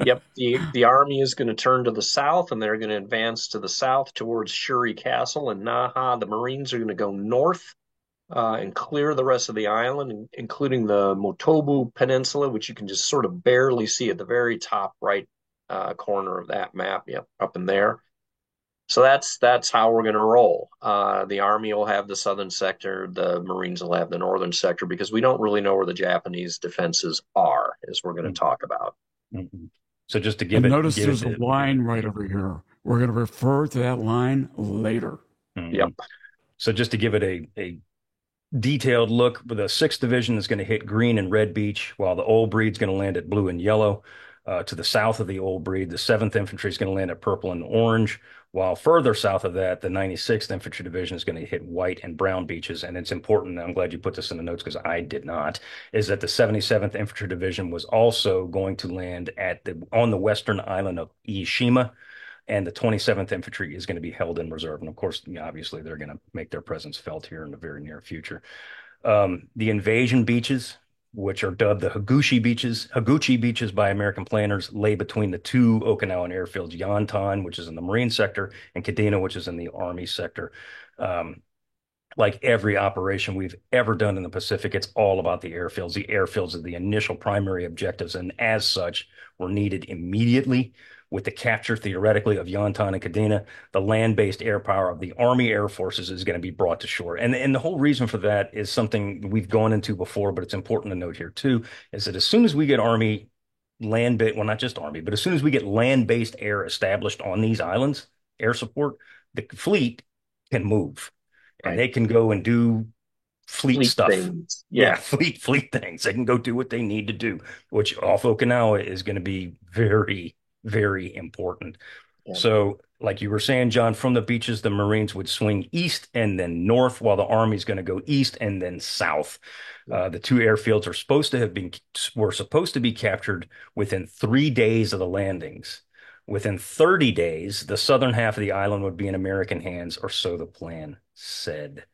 Yep. The army is going to turn to the south, and they're going to advance to the south towards Shuri Castle and Naha. The Marines are going to go north and clear the rest of the island, including the Motobu Peninsula, which you can just sort of barely see at the very top right corner of that map. Yep, up in there. So that's how we're going to roll. The Army will have the southern sector, the Marines will have the northern sector, because we don't really know where the Japanese defenses are, as we're going to talk about. Mm-hmm. So just to And notice there's a line right over here. We're going to refer to that line later. Yep. So just to give it a detailed look, the Sixth Division is going to hit Green and Red Beach, while the Old Breed's going to land at Blue and Yellow. To the south of the Old Breed, the Seventh Infantry is going to land at Purple and Orange, while further south of that, the 96th Infantry Division is going to hit White and Brown Beaches. And it's important, I'm glad you put this in the notes because I did not, is that the 77th Infantry Division was also going to land on the western island of Iishima, and the 27th Infantry is going to be held in reserve. And of course, obviously, they're going to make their presence felt here in the very near future. The invasion beaches, which are dubbed the Higuchi beaches by American planners, lay between the two Okinawan airfields, Yantan, which is in the Marine sector, and Kadena, which is in the Army sector. Like every operation we've ever done in the Pacific, it's all about the airfields. The airfields are the initial primary objectives, and as such, were needed immediately. With the capture, theoretically, of Yantan and Kadena, the land-based air power of the Army Air Forces is going to be brought to shore. And the whole reason for that is something we've gone into before, but it's important to note here too, is that as soon as we get Army land-based, well, not just Army, but as soon as we get land-based air established on these islands, air support, the fleet can move and Right. they can go and do fleet Fleet stuff. things. Yeah, Yeah. fleet things. They can go do what they need to do, which off Okinawa is going to be very, very important. Yeah. So, like you were saying, John, from the beaches, the Marines would swing east and then north, while the Army's going to go east and then south. The two airfields were supposed to be captured within 3 days of the landings. Within 30 days, the southern half of the island would be in American hands, or so the plan said.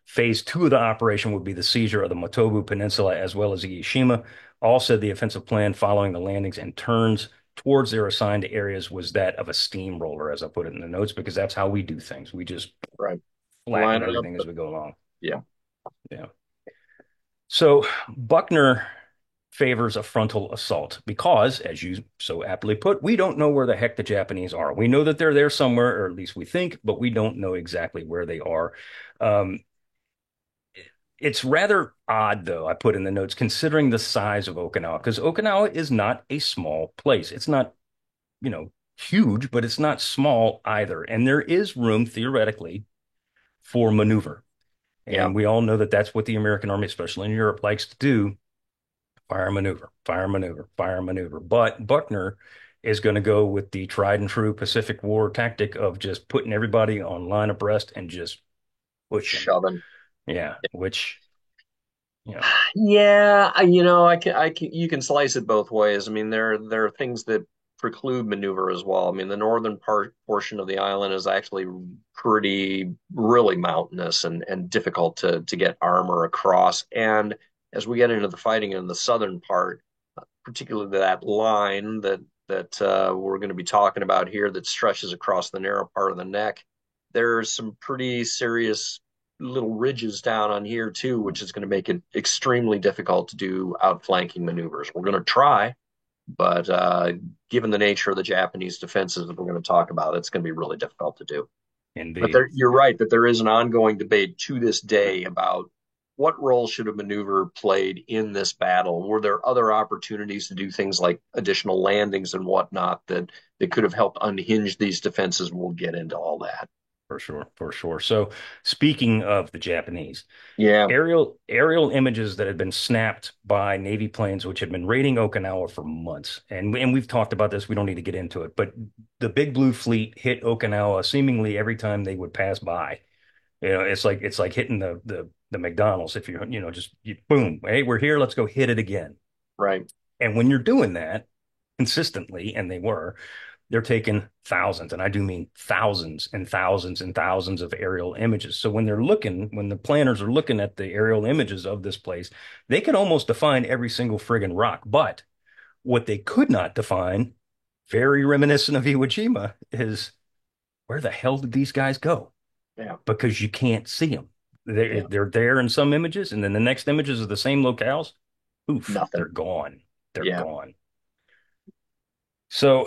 Phase two of the operation would be the seizure of the Motobu Peninsula as well as Iishima, All said the offensive plan following the landings and turns towards their assigned areas was that of a steamroller, as I put it in the notes, because that's how we do things. We just Right. flatten Line it up. everything as we go along. Yeah. Yeah. So Buckner favors a frontal assault because, as you so aptly put, we don't know where the heck the Japanese are. We know that they're there somewhere, or at least we think, but we don't know exactly where they are. Um, it's rather odd, though, I put in the notes, considering the size of Okinawa, because Okinawa is not a small place. It's not, huge, but it's not small either. And there is room, theoretically, for maneuver. Yeah. And we all know that that's what the American army, especially in Europe, likes to do: fire maneuver, fire maneuver, fire maneuver. But Buckner is going to go with the tried and true Pacific War tactic of just putting everybody on line abreast and just pushing. Shoving. Yeah, which, you know, Yeah, you can slice it both ways. I mean, there are things that preclude maneuver as well. I mean, the northern portion of the island is actually pretty, really mountainous and difficult to get armor across. And as we get into the fighting in the southern part, particularly that line that we're going to be talking about here that stretches across the narrow part of the neck, there's some pretty serious little ridges down on here too, which is going to make it extremely difficult to do outflanking maneuvers. We're going to try, but given the nature of the Japanese defenses that we're going to talk about, it's going to be really difficult to do. But indeed, you're right that there is an ongoing debate to this day about what role should a maneuver played in this battle. Were there other opportunities to do things like additional landings and whatnot that could have helped unhinge these defenses? We'll get into all that. for sure, for sure. So, speaking of the Japanese, Yeah, aerial images that had been snapped by Navy planes, which had been raiding Okinawa for months, and we've talked about this. We don't need to get into it, but the Big Blue Fleet hit Okinawa seemingly every time they would pass by. It's like hitting the McDonald's. If boom, hey, we're here, let's go hit it again. right. And when you're doing that consistently, and they're taking thousands, and I do mean thousands and thousands and thousands of aerial images. So when the planners are looking at the aerial images of this place, they could almost define every single friggin' rock. But what they could not define, very reminiscent of Iwo Jima, is where the hell did these guys go? Yeah, Because you can't see them. They're, yeah, they're there in some images, and then the next images of the same locales, oof, they're nothing. gone. They're Yeah, gone. So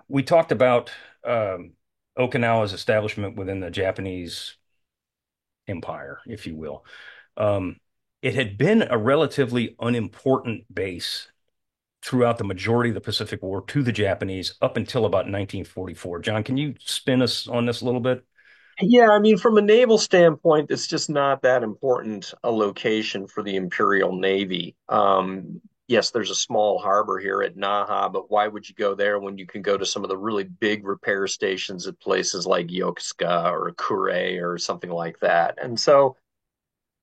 we talked about Okinawa's establishment within the Japanese empire, if you will. Um, it had been a relatively unimportant base throughout the majority of the Pacific War to the Japanese up until about 1944. John, can you spin us on this a little bit? yeah. I mean, from a naval standpoint, it's just not that important a location for the Imperial Navy. Yes, there's a small harbor here at Naha, but why would you go there when you can go to some of the really big repair stations at places like Yokosuka or Kure or something like that? And so,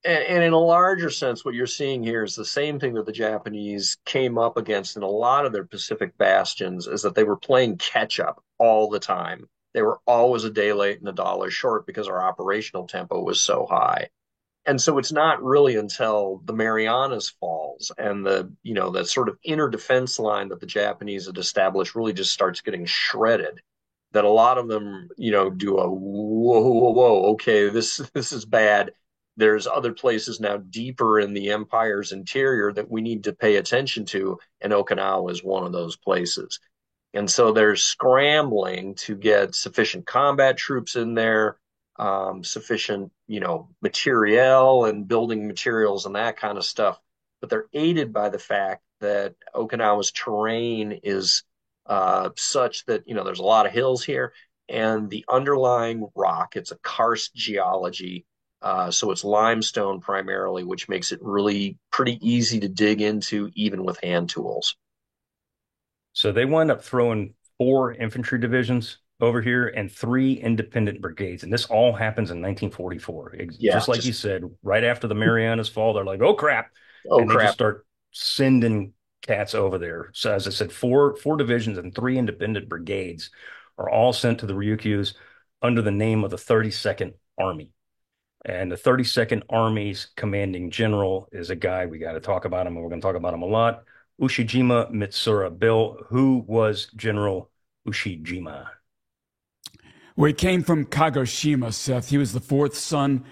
and in a larger sense, what you're seeing here is the same thing that the Japanese came up against in a lot of their Pacific bastions, is that they were playing catch up all the time. They were always a day late and a dollar short because our operational tempo was so high. And so it's not really until the Marianas Falls and the sort of inner defense line that the Japanese had established really just starts getting shredded, that a lot of them, do a whoa, whoa, whoa, okay, this is bad. There's other places now deeper in the empire's interior that we need to pay attention to, and Okinawa is one of those places. And so they're scrambling to get sufficient combat troops in there, sufficient, materiel and building materials and that kind of stuff. But they're aided by the fact that Okinawa's terrain is such that, there's a lot of hills here, and the underlying rock, it's a karst geology. So it's limestone primarily, which makes it really pretty easy to dig into, even with hand tools. So they wound up throwing four infantry divisions over here and three independent brigades. And this all happens in 1944. Yeah, Just like you just, said, right after the Marianas Fall, they're like, oh crap. oh And they just crap. start sending cats over there. So as I said, four divisions and three independent brigades are all sent to the Ryukyus under the name of the 32nd Army. And the 32nd Army's commanding general is a guy, we got to talk about him, and we're going to talk about him a lot, Ushijima Mitsura. Bill, who was General Ushijima? Well, he came from Kagoshima, Seth. He was the fourth son.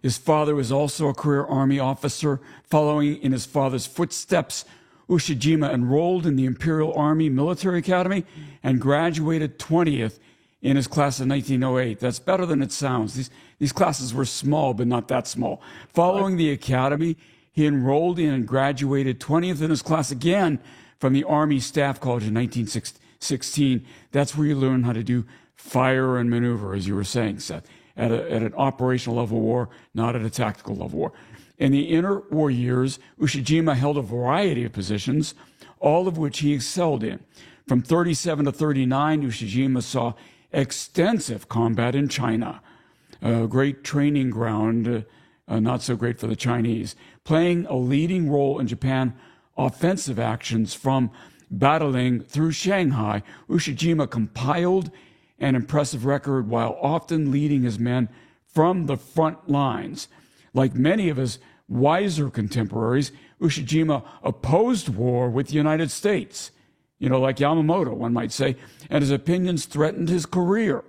His father was also a career army officer. Following in his father's footsteps, Ushijima enrolled in the Imperial Army Military Academy and graduated 20th in his class of 1908. That's better than it sounds. These classes were small, but not that small. What? Following the academy, he enrolled in and graduated 20th in his class again from the Army Staff College in 1916. That's where you learn how to do fire and maneuver, as you were saying, Seth, at an operational level war, not at a tactical level war. In the interwar years, Ushijima held a variety of positions, all of which he excelled in. From 37 to 39, Ushijima saw extensive combat in China, a great training ground, not so great for the Chinese, playing a leading role in Japan offensive actions from battling through Shanghai. Ushijima compiled an impressive record while often leading his men from the front lines. Like many of his wiser contemporaries, Ushijima opposed war with the United States, like Yamamoto, one might say, and his opinions threatened his career,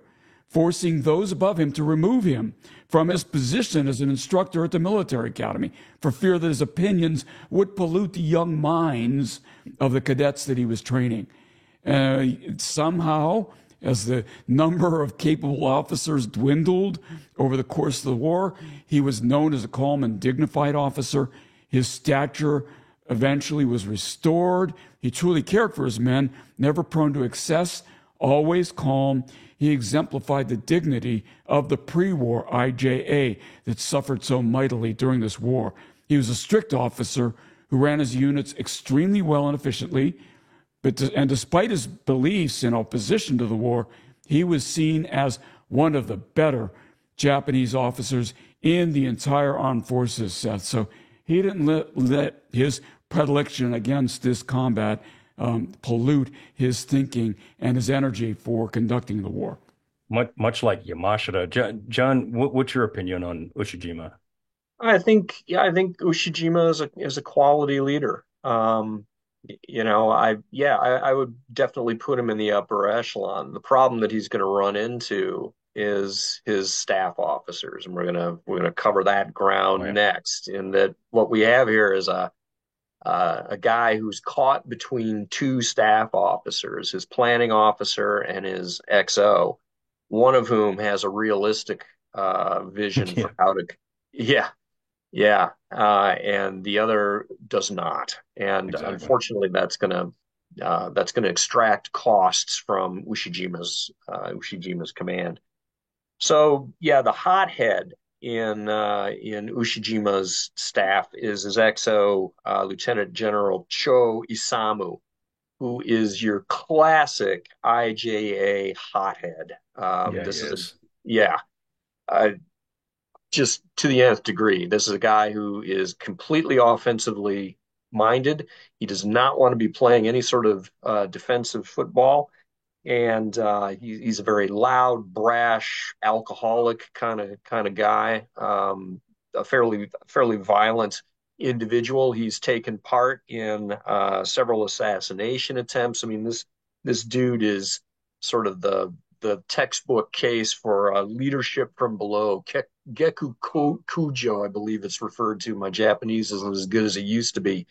forcing those above him to remove him from his position as an instructor at the military academy for fear that his opinions would pollute the young minds of the cadets that he was training. Somehow, as the number of capable officers dwindled over the course of the war, he was known as a calm and dignified officer. His stature eventually was restored. He truly cared for his men, never prone to excess, always calm. He exemplified the dignity of the pre-war IJA that suffered so mightily during this war. He was a strict officer who ran his units extremely well and efficiently, and despite his beliefs in opposition to the war, he was seen as one of the better Japanese officers in the entire armed forces, Seth. So he didn't let his predilection against this combat pollute his thinking and his energy for conducting the war. Much like Yamashita. John, what's your opinion on Ushijima? I think Ushijima is a quality leader. I would definitely put him in the upper echelon. The problem that he's going to run into is his staff officers, and we're gonna cover that Oh, ground yeah. next. In that, what we have here is a guy who's caught between two staff officers, his planning officer and his XO, one of whom has a realistic vision Yeah, for how to, yeah, yeah, and the other does not. And exactly. unfortunately, that's gonna extract costs from Ushijima's command. So yeah, the hothead in Ushijima's staff is his XO, Lieutenant General Cho Isamu, who is your classic IJA hothead. Yeah, he This is a is. Yeah, uh, just to the nth degree. This is a guy who is completely offensively minded. He does not want to be playing any sort of defensive football, and he's a very loud, brash, alcoholic kind of guy. A fairly violent individual. He's taken part in several assassination attempts. I mean, this dude is sort of the textbook case for leadership from below. Geku Kujo, I believe it's referred to. My Japanese isn't as good as it used to be.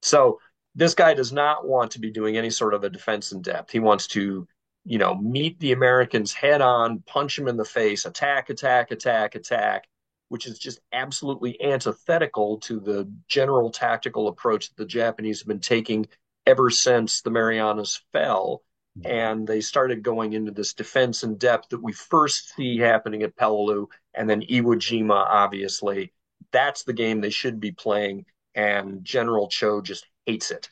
So this guy does not want to be doing any sort of a defense in depth. He wants to, meet the Americans head on, punch them in the face, attack, attack, attack, attack, which is just absolutely antithetical to the general tactical approach that the Japanese have been taking ever since the Marianas fell. And they started going into this defense in depth that we first see happening at Peleliu and then Iwo Jima, obviously. That's the game they should be playing, and General Cho just hates it.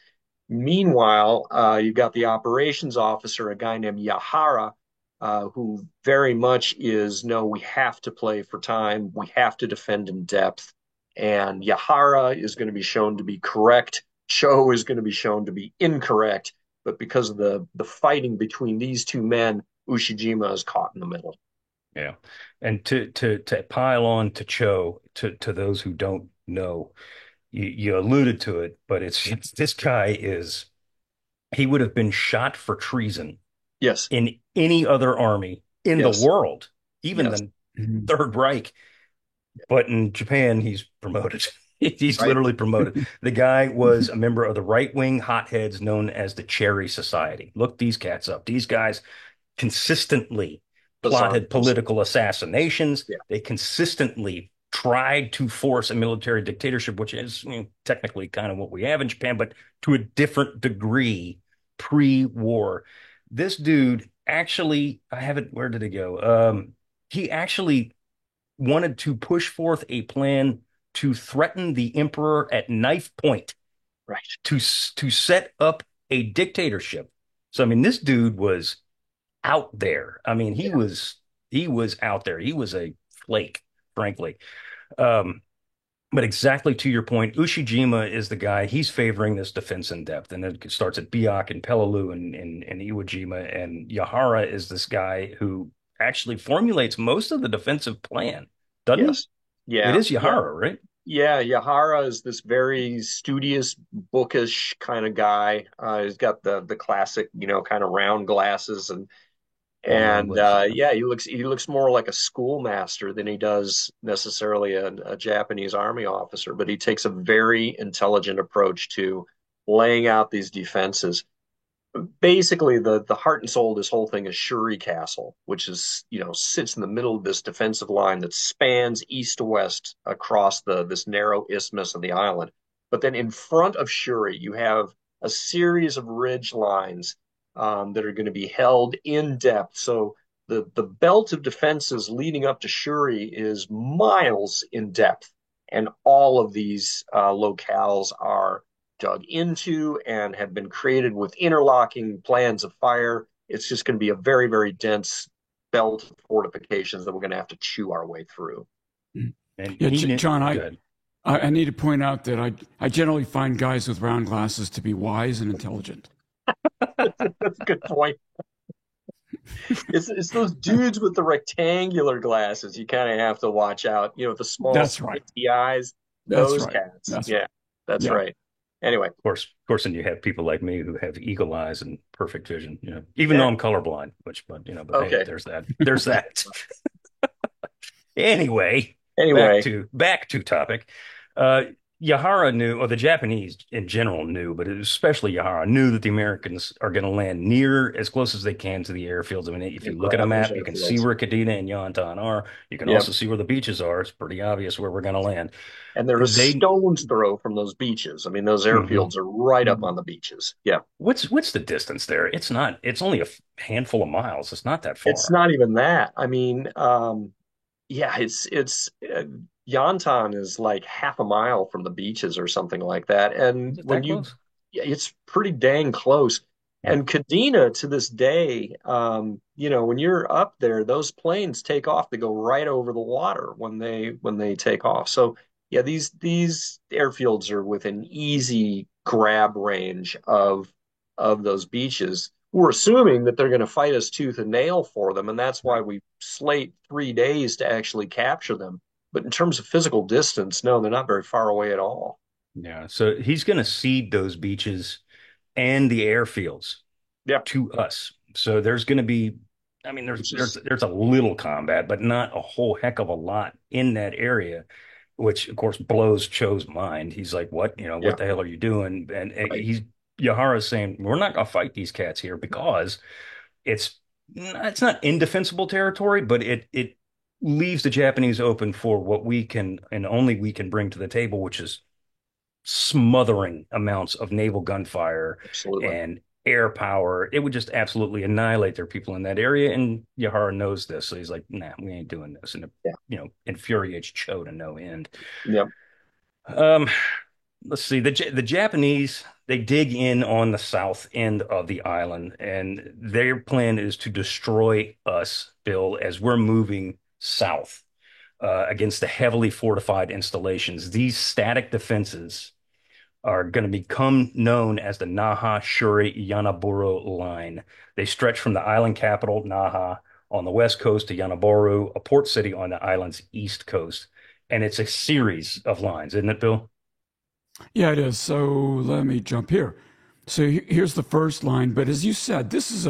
Meanwhile, you've got the operations officer, a guy named Yahara, who very much is no, we have to play for time, we have to defend in depth. And Yahara is going to be shown to be correct. Cho is going to be shown to be incorrect. But because of the fighting between these two men, Ushijima is caught in the middle. Yeah. And to pile on to Cho, to those who don't know, you alluded to it, but this guy is he would have been shot for treason Yes, in any other army in the yes, world, even yes. the Mhm. Third Reich. But in Japan, he's promoted. He's Right. literally promoted. The guy was a member of the right-wing hotheads known as the Cherry Society. Look these cats up. These guys consistently plotted Bazaars. political assassinations. Yeah. They consistently tried to force a military dictatorship, which is, technically kind of what we have in Japan, but to a different degree pre-war. This dude actually, I have it, where did it go? He actually wanted to push forth a plan to threaten the emperor at knife point Right. to set up a dictatorship. So I mean, this dude was out there. I mean, Yeah. he was out there. He was a flake, frankly. Um, but exactly to your point, Ushijima is the guy. He's favoring this defense in depth, and it starts at Biak and Peleliu and Iwo Jima, and Yahara is this guy who actually formulates most of the defensive plan, doesn't he? Yes. It Yeah. is Yeah. Yahara, right? Yeah. Yahara is this very studious, bookish kind of guy. He's got the classic, kind of round glasses Long round and glasses. Yeah. yeah, he looks more like a schoolmaster than he does necessarily a Japanese army officer. But he takes a very intelligent approach to laying out these defenses. Basically, the heart and soul of this whole thing is Shuri Castle, which is sits in the middle of this defensive line that spans east to west across this narrow isthmus of the island. But then in front of Shuri, you have a series of ridge lines that are going to be held in depth. So the belt of defenses leading up to Shuri is miles in depth, and all of these locales are dug into and have been created with interlocking plans of fire. It's just going to be a very, very dense belt of fortifications that we're going to have to chew our way through. Mhm. And Yeah, he John, good. I need to point out that I generally find guys with round glasses to be wise and intelligent. That's a good point. It's those dudes with the rectangular glasses you kind of have to watch out. The small That's right. squinty eyes, That's those right. cats. That's right. Yeah, that's Yeah. right. Anyway, Of course, and you have people like me who have eagle eyes and perfect vision, even though yeah, I'm colorblind, but hey, okay. there's that. There's that. Anyway, back Anyway, to back to topic. Uh, Yahara knew, or the Japanese in general knew, but especially Yahara knew that the Americans are going to land near as close as they can to the airfields. I mean, if yeah, you look at a grab those map, you can see airfields. where Kadena and Yantan are. You can Yep. also see where the beaches are. It's pretty obvious where we're going to land. And they're a They, stone's throw from those beaches. I mean, those Mhm. airfields are right up on the beaches. Yeah. What's the distance there? It's not. It's only a handful of miles. It's not that It's far. not even that. I mean, yeah, it's Yantan is like half a mile from the beaches or something like that. Is And it when that you, close? yeah, it's pretty dang close. Yeah. And Kadena to this day, when you're up there, those planes take off. They go right over the water when they take off. So yeah, these airfields are within easy grab range of those beaches. We're assuming that they're going to fight us tooth and nail for them, and that's why we slate 3 days to actually capture them. But in terms of physical distance, no, they're not very far away at all. Yeah. So he's going to cede those beaches and the airfields Yeah, to us. So there's going to be, I mean, there's which there's is there's a little combat, but not a whole heck of a lot in that area, which of course blows Cho's mind. He's like, "What? yeah, What the hell are you doing?" And right. he's Yahara's saying, "We're not going to fight these cats here because it's it's not indefensible territory, but it leaves the Japanese open for what we can and only we can bring to the table, which is smothering amounts of naval gunfire Absolutely. and air power. It would just absolutely annihilate their people in that area. And Yahara knows this. So he's like, nah, we ain't doing this. And it, Yeah, infuriates Cho to no end. yeah, Um, let's see. The Japanese, they dig in on the south end of the island, and their plan is to destroy us, Bill, as we're moving south against the heavily fortified installations. These static defenses are going to become known as the Naha Shuri Yanaburo line. They stretch from the island capital, Naha, on the west coast to Yanaboru, a port city on the island's east coast. And it's a series of lines, isn't it, Bill? Yeah, it is. So let me jump here. So here's the first line. But as you said, this is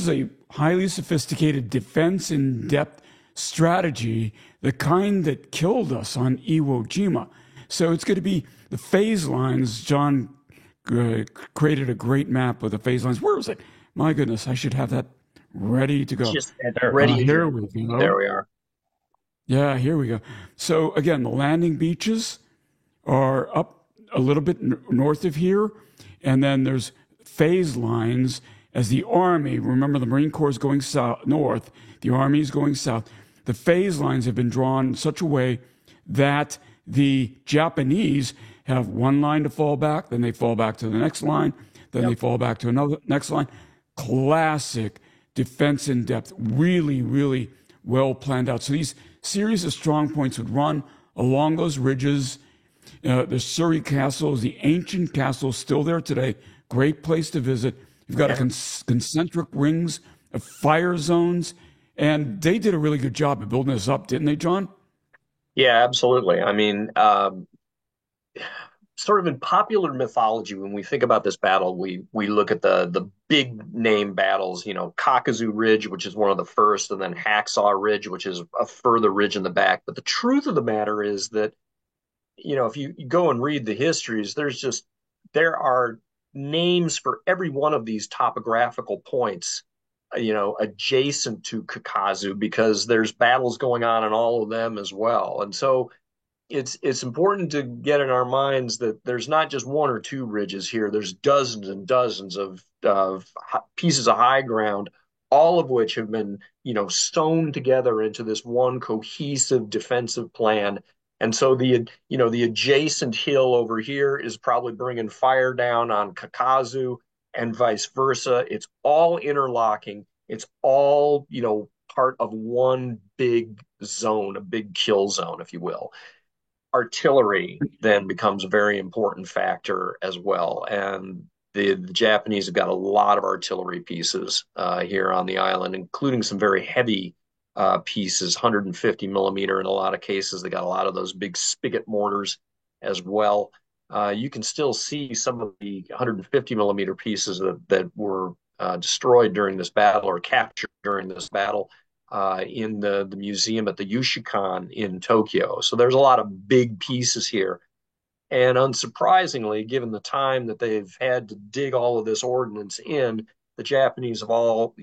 a highly sophisticated defense in depth strategy, the kind that killed us on Iwo Jima. So it's going to be the phase lines. John created a great map of the phase lines. Where is it? My goodness, I should have that ready to go. Just as There. ready as Here you're. we There go. we are. Yeah, here we go. So again, the landing beaches are up a little bit north of here, and then there's phase lines as the Army. Remember, the Marine Corps is going south, north. The Army is going south. The phase lines have been drawn in such a way that the Japanese have one line to fall back, then they fall back to the next line, then they Yep. fall back to another next line. Classic defense in depth, really, really well planned out. So these series of strong points would run along those ridges. The Surrey Castle is the ancient castle, still there today. Great place to visit. You've got a Yeah. concentric rings of fire zones, and they did a really good job of building this up, didn't they, John? Yeah, absolutely. I mean, sort of in popular mythology, when we think about this battle, we look at the big name battles, Kakuzu Ridge, which is one of the first, and then Hacksaw Ridge, which is a further ridge in the back. But the truth of the matter is that, if you go and read the histories, there are names for every one of these topographical points, adjacent to Kakazu, because there's battles going on in all of them as well. And so it's important to get in our minds that there's not just one or two ridges here. There's dozens and dozens of pieces of high ground, all of which have been, sewn together into this one cohesive defensive plan. And so the adjacent hill over here is probably bringing fire down on Kakazu and vice versa. It's all interlocking. It's all, part of one big zone, a big kill zone, if you will. Artillery then becomes a very important factor as well. And the Japanese have got a lot of artillery pieces here on the island, including some very heavy pieces, 150 millimeter in a lot of cases. They got a lot of those big spigot mortars as well. You can still see some of the 150 millimeter pieces that were destroyed during this battle or captured during this battle in the museum at the Yushikan in Tokyo. So there's a lot of big pieces here. And unsurprisingly, given the time that they've had to dig all of this ordnance in, the Japanese have all,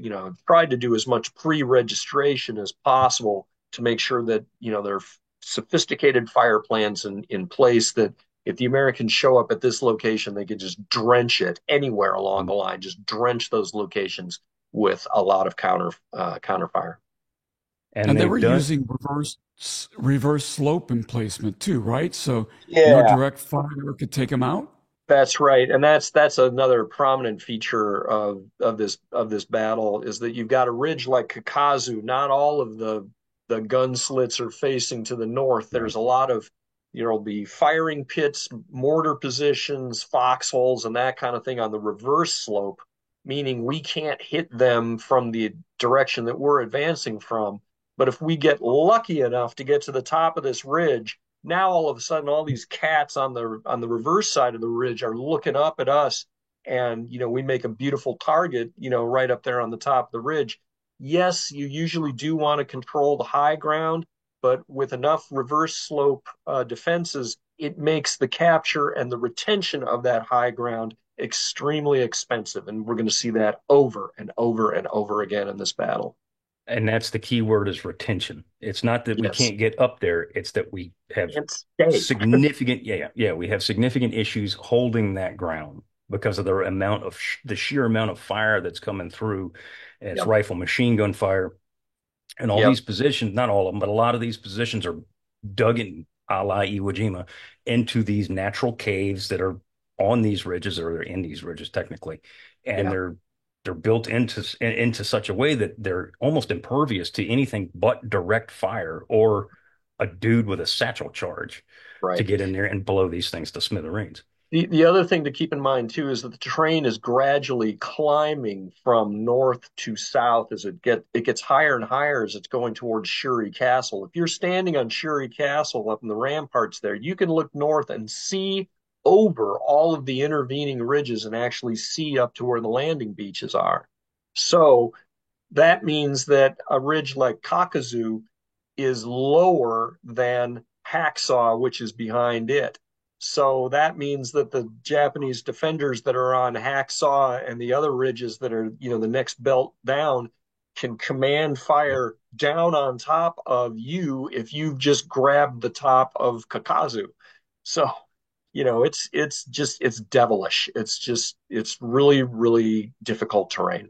tried to do as much pre-registration as possible to make sure that, there are sophisticated fire plans in place that if the Americans show up at this location, they could just drench it anywhere along the line, just drench those locations with a lot of counterfire. And And they were they've done. using reverse slope emplacement too, right? So no Yeah, direct fire could take them out. that's right, and that's another prominent feature of this battle is that you've got a ridge like Kakazu. Not all of the gun slits are facing to the north. There's Right. a lot of the firing pits, mortar positions, foxholes, and that kind of thing on the reverse slope, meaning we can't hit them from the direction that we're advancing from. But if we get lucky enough to get to the top of this ridge, now all of a sudden all these cats on the reverse side of the ridge are looking up at us, and we make a beautiful target, right up there on the top of the ridge. Yes, you usually do want to control the high ground, but with enough reverse slope defenses, it makes the capture and the retention of that high ground extremely expensive, and we're going to see that over and over and over again in this battle. And that's the key word is retention. It's not that we Yes, can't get up there, it's that we have can't stay. significant, yeah, we have significant issues holding that ground because of the amount of the sheer amount of fire that's coming through. And it's Yep, rifle machine gun fire and all yep, these positions, not all of them, but a lot of these positions are dug in a la Iwo Jima into these natural caves that are on these ridges or they're in these ridges technically. And yeah, they're built into such a way that they're almost impervious to anything but direct fire or a dude with a satchel charge to right. get in there and blow these things to smithereens. The other thing to keep in mind too is that the terrain is gradually climbing from north to south as it gets higher and higher as it's going towards Shuri Castle. If you're standing on Shuri Castle up in the ramparts there, you can look north and see over all of the intervening ridges and actually see up to where the landing beaches are. So that means that a ridge like Kakuzu is lower than Hacksaw, which is behind it. So that means that the Japanese defenders that are on Hacksaw and the other ridges that are, the next belt down can command fire down on top of you if you've just grabbed the top of Kakazu. So, it's devilish. It's really, really difficult terrain.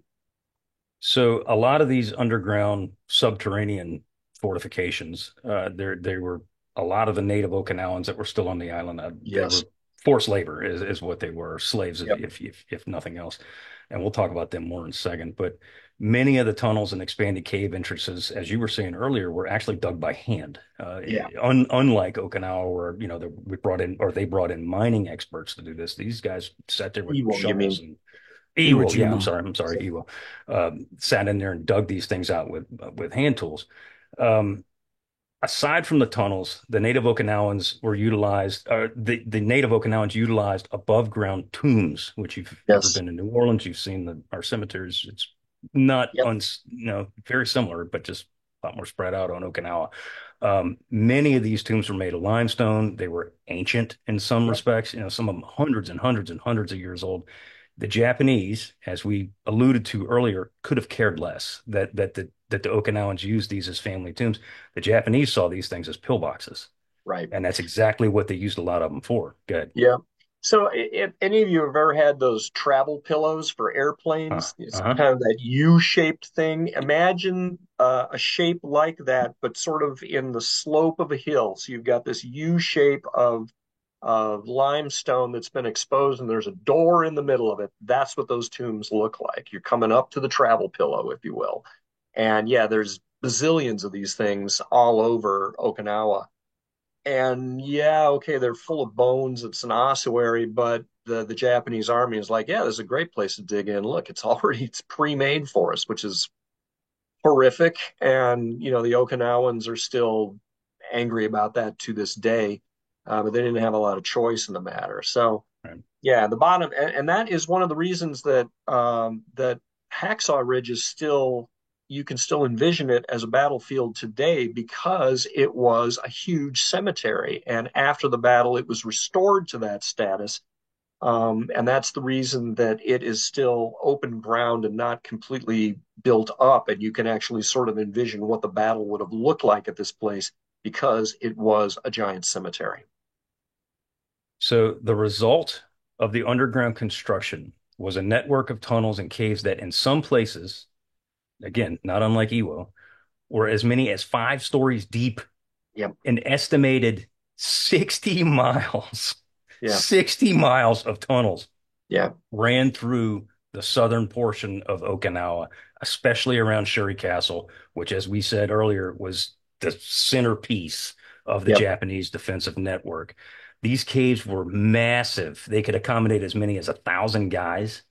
So a lot of these underground subterranean fortifications, they were a lot of the native Okinawans that were still on the island. They were Yes. forced labor, is what they were, slaves, Yep. if nothing else. And we'll talk about them more in a second. But many of the tunnels and expanded cave entrances, as you were saying earlier, were actually dug by hand. Yeah. Unlike Okinawa, where we brought in, or they brought in mining experts to do this. These guys sat there with Evil, you shovels mean? and Ewell, yeah, Iwo I'm sorry, Ewell, sat in there and dug these things out with hand tools. Um, Aside from the tunnels, the native Okinawans were utilized. The native Okinawans utilized above ground tombs, which you've ever Yes. been to New Orleans, you've seen our cemeteries. It's not Yep. very similar, but just a lot more spread out on Okinawa. Many of these tombs were made of limestone. They were ancient in some Yep. respects. Some of them hundreds and hundreds and hundreds of years old. The Japanese, as we alluded to earlier, could have cared less that the Okinawans used these as family tombs. The Japanese saw these things as pillboxes, Right. and that's exactly what they used a lot of them for. Good. Yeah. So if any of you have ever had those travel pillows for airplanes, it's Uh-huh. kind of that U-shaped thing. Imagine a shape like that, but sort of in the slope of a hill. So you've got this U shape of limestone that's been exposed, and there's a door in the middle of it. That's what those tombs look like. You're coming up to the travel pillow, if you will. And yeah, there's bazillions of these things all over Okinawa. And yeah, okay, they're full of bones. It's an ossuary, but the Japanese army is like, yeah, this is a great place to dig in. Look, it's pre-made for us, which is horrific. And the Okinawans are still angry about that to this day, but they didn't have a lot of choice in the matter. So Right. yeah, the bottom, and that is one of the reasons that Hacksaw Ridge is still, you can still envision it as a battlefield today because it was a huge cemetery, and after the battle, it was restored to that status. And that's the reason that it is still open ground and not completely built up, and you can actually sort of envision what the battle would have looked like at this place because it was a giant cemetery. So the result of the underground construction was a network of tunnels and caves that, in some places, again, not unlike Iwo, were as many as 5 stories deep, Yep. an estimated 60 miles, Yeah. 60 miles of tunnels Yeah. ran through the southern portion of Okinawa, especially around Shuri Castle, which, as we said earlier, was the centerpiece of the Yep. Japanese defensive network. These caves were massive. They could accommodate as many as 1,000 guys,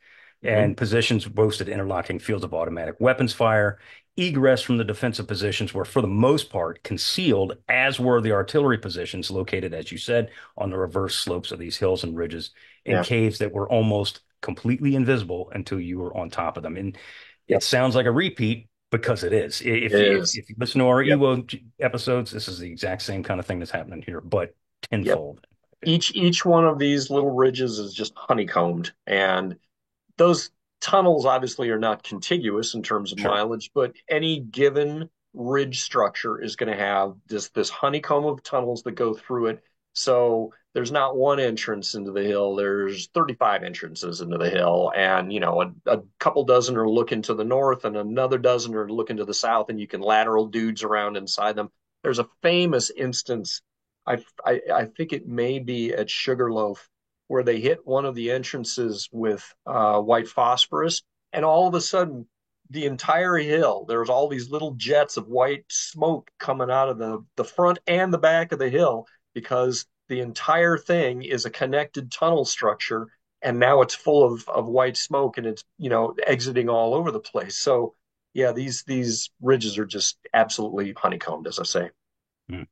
Mhm. and positions boasted interlocking fields of automatic weapons fire. Egress from the defensive positions were, for the most part, concealed, as were the artillery positions located, as you said, on the reverse slopes of these hills and ridges in Yeah. caves that were almost completely invisible until you were on top of them. And it Yep. sounds like a repeat because it is. It is. If you listen to our Yep. Ewo episodes, this is the exact same kind of thing that's happening here, but Yep. tenfold. Each one of these little ridges is just honeycombed, and those tunnels obviously are not contiguous in terms of Sure. mileage, but any given ridge structure is going to have this honeycomb of tunnels that go through it. So there's not one entrance into the hill, there's 35 entrances into the hill, and a couple dozen are looking to the north and another dozen are looking to the south, and you can lateral dudes around inside them. There's a famous instance, I think it may be at Sugarloaf, where they hit one of the entrances with white phosphorus, and all of a sudden, the entire hill, there's all these little jets of white smoke coming out of the front and the back of the hill because the entire thing is a connected tunnel structure, and now it's full of white smoke and it's exiting all over the place. So yeah, these ridges are just absolutely honeycombed, as I say. Mm.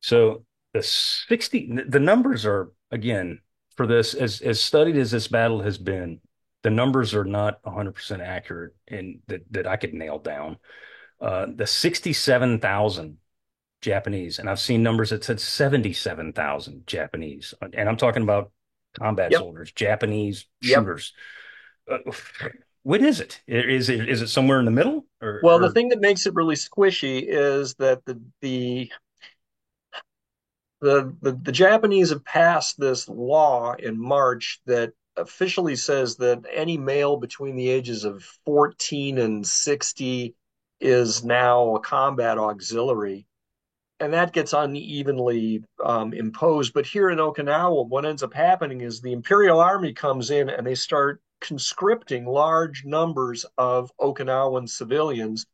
So the numbers are, again, for this, as studied as this battle has been, the numbers are not 100% accurate and that I could nail down. The 67,000 Japanese, and I've seen numbers that said 77,000 Japanese, and I'm talking about combat Yep. soldiers, Japanese Yep. shooters. Uh, what is it? Is it somewhere in the middle Well, the or thing that makes it really squishy is that the Japanese have passed this law in March that officially says that any male between the ages of 14 and 60 is now a combat auxiliary. And that gets unevenly imposed. But here in Okinawa, what ends up happening is the Imperial Army comes in and they start conscripting large numbers of Okinawan civilians.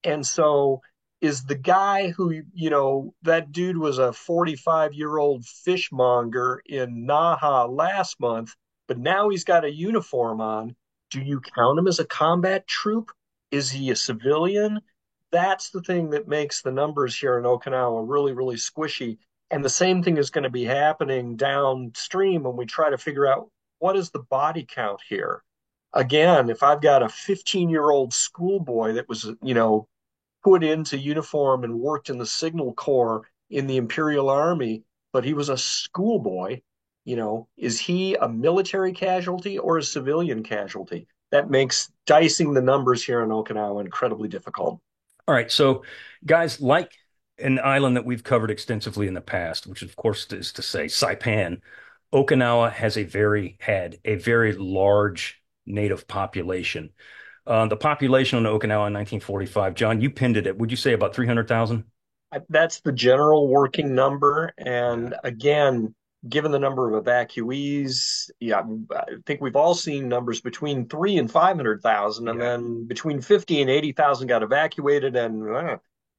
And so is the guy who, that dude was a 45-year-old fishmonger in Naha last month, but now he's got a uniform on. Do you count him as a combat troop? Is he a civilian? That's the thing that makes the numbers here in Okinawa really, really squishy. And the same thing is going to be happening downstream when we try to figure out what is the body count here. Again, if I've got a 15-year-old schoolboy that was, put into uniform and worked in the signal corps in the Imperial Army, but he was a schoolboy. Is he a military casualty or a civilian casualty? That makes dicing the numbers here in Okinawa incredibly difficult. all right? So, guys, like an island that we've covered extensively in the past, which of course is to say Saipan, Okinawa had a very large native population. The population on Okinawa in 1945, John, you pinned it at, would you say about 300,000? That's the general working number. Yeah. And again, given the number of evacuees, yeah, I think we've all seen numbers between 3 and 500,000, and Yeah. then between 50 and 80,000 got evacuated. And,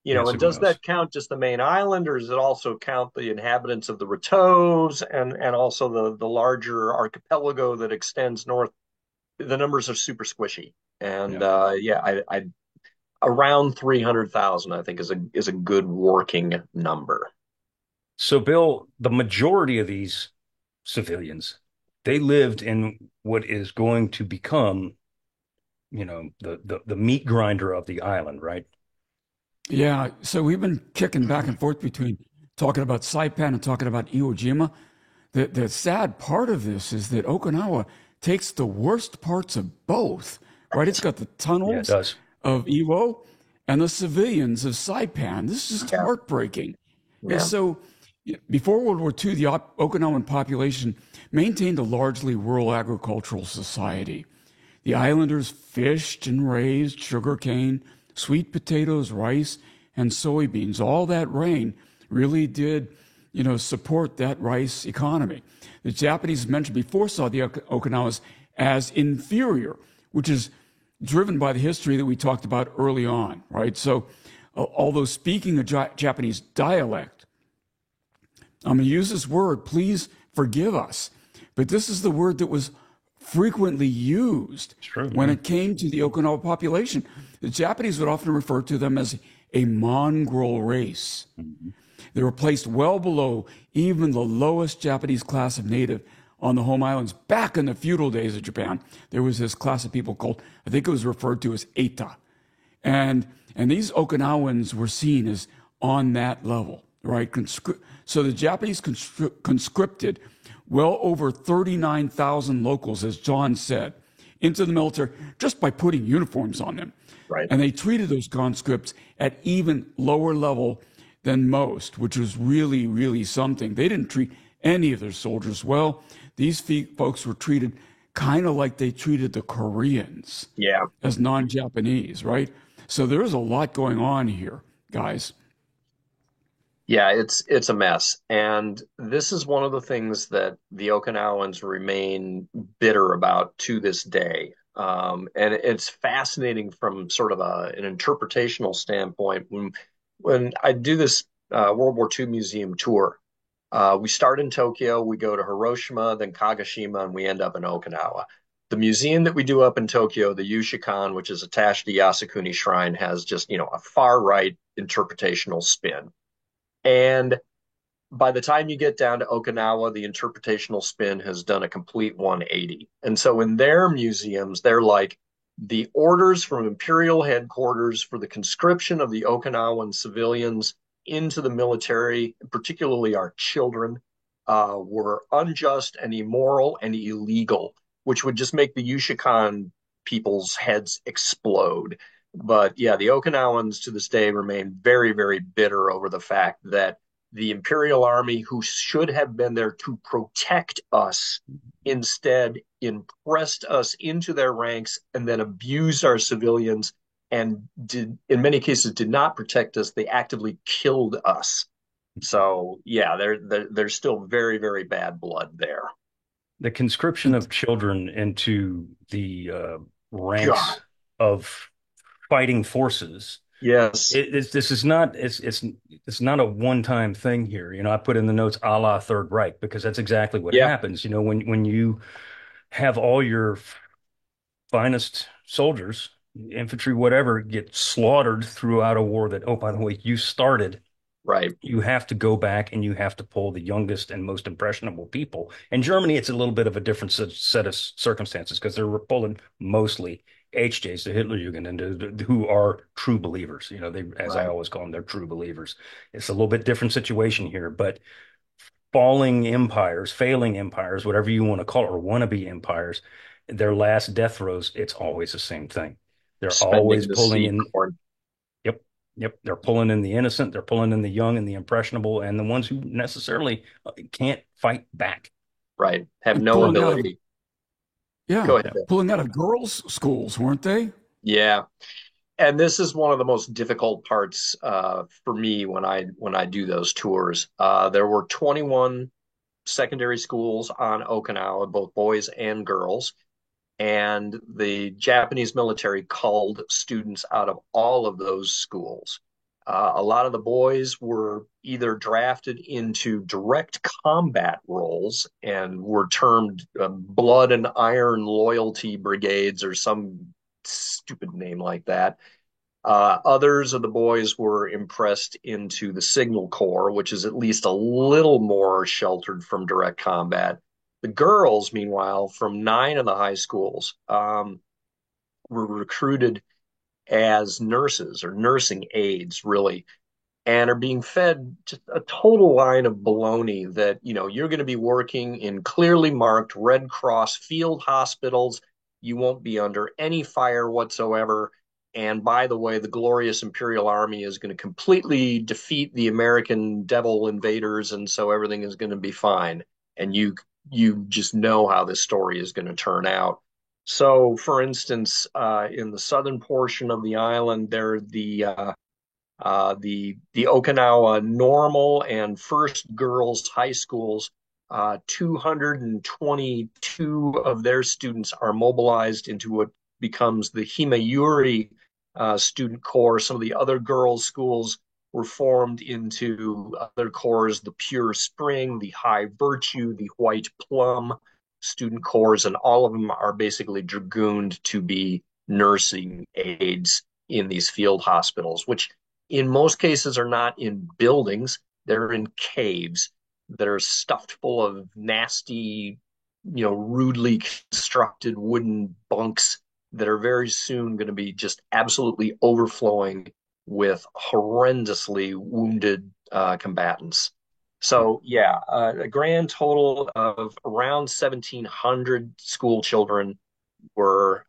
Yeah, so and who does knows? that count just the main island, or does it also count the inhabitants of the Ratos and also the larger archipelago that extends north? The numbers are super squishy. And Yeah. yeah, I around 300,000, I think is a good working number. So, Bill, the majority of these civilians, they lived in what is going to become, the meat grinder of the island, right? Yeah, so we've been kicking back and forth between talking about Saipan and talking about Iwo Jima. The sad part of this is that Okinawa takes the worst parts of both, right? It's got the Yeah, it tunnels does. of Iwo and the civilians of Saipan. This is just Yeah, heartbreaking. And yeah, so before World War II, the Okinawan population maintained a largely rural agricultural society. The islanders fished and raised sugarcane, sweet potatoes, rice, and soybeans. All that rain really did, support that rice economy. The Japanese mentioned before saw the Okinawas as inferior, which is driven by the history that we talked about early on, right? So, although speaking a Japanese dialect, I'm going to use this word, please forgive us, but this is the word that was frequently used It's true. when Yeah. it came to the Okinawa population. The Japanese would often refer to them as a mongrel race. Mhm. They were placed well below even the lowest Japanese class of native on the home islands. Back in the feudal days of Japan, there was this class of people called, I think it was referred to as Eta. And these Okinawans were seen as on that level, right? So the Japanese conscripted well over 39,000 locals, as John said, into the military just by putting uniforms on them. right. And they treated those conscripts at even lower level than most, which was really, really something. They didn't treat any of their soldiers well. These folks were treated kind of like they treated the Koreans Yeah, as non-Japanese, right? So there's a lot going on here, guys. yeah, it's a mess, and this is one of the things that the Okinawans remain bitter about to this day. And it's fascinating from sort of an interpretational standpoint. When I do this World War II museum tour, we start in Tokyo, we go to Hiroshima, then Kagoshima, and we end up in Okinawa. The museum that we do up in Tokyo, the Yushikan, which is attached to Yasukuni Shrine, has just, a far right interpretational spin. And by the time you get down to Okinawa, the interpretational spin has done a complete 180. And so in their museums, they're like the orders from imperial headquarters for the conscription of the Okinawan civilians into the military, particularly our children, were unjust and immoral and illegal, which would just make the Yushikan people's heads explode. But yeah, the Okinawans to this day remain very, very bitter over the fact that the Imperial Army, who should have been there to protect us, instead impressed us into their ranks and then abused our civilians and did, in many cases, did not protect us. They actively killed us. So yeah, there's still very, very bad blood there. The conscription of children into the ranks God, of fighting forces. yes, This is not it's not a one-time thing here. I put in the notes a la Third Reich because that's exactly what yeah, happens. When you have all your finest soldiers, infantry, whatever, get slaughtered throughout a war that, oh, by the way, you started. right, You have to go back and you have to pull the youngest and most impressionable people. In Germany, it's a little bit of a different set of circumstances because they're pulling mostly HJs, the Hitlerjugend, and who are true believers. They, as I right. always call them, they're true believers. It's a little bit different situation here, but falling empires, failing empires, whatever you want to call it, or wannabe empires, their last death throes, it's always the same thing. They're always Spending the pulling seed in. corn, Yep. Yep. They're pulling in the innocent, they're pulling in the young and the impressionable, and the ones who necessarily can't fight back. right? Have And no pulling out of, ability. yeah, Go ahead. Yeah. pulling out of girls' schools, weren't they? Yeah, and this is one of the most difficult parts for me when I do those tours. There were 21 secondary schools on Okinawa, both boys and girls, and the Japanese military culled students out of all of those schools. A lot of the boys were either drafted into direct combat roles and were termed blood and iron loyalty brigades or some stupid name like that. Others of the boys were impressed into the Signal Corps, which is at least a little more sheltered from direct combat. The girls, meanwhile, from 9 of the high schools, were recruited as nurses or nursing aides, really, and are being fed just a total line of baloney that, you're going to be working in clearly marked Red Cross field hospitals. You won't be under any fire whatsoever. And by the way, the glorious Imperial Army is going to completely defeat the American devil invaders, and so everything is going to be fine. And you just know how this story is going to turn out. So, for instance, in the southern portion of the island, there the Okinawa Normal and First Girls High Schools. 222 of their students are mobilized into what becomes the Himayuri student corps. Some of the other girls' schools were formed into other corps, the Pure Spring, the High Virtue, the White Plum student corps, and all of them are basically dragooned to be nursing aides in these field hospitals, which in most cases are not in buildings, they're in caves that are stuffed full of nasty, rudely constructed wooden bunks that are very soon going to be just absolutely overflowing with horrendously wounded combatants. So, yeah, a grand total of around 1,700 school children were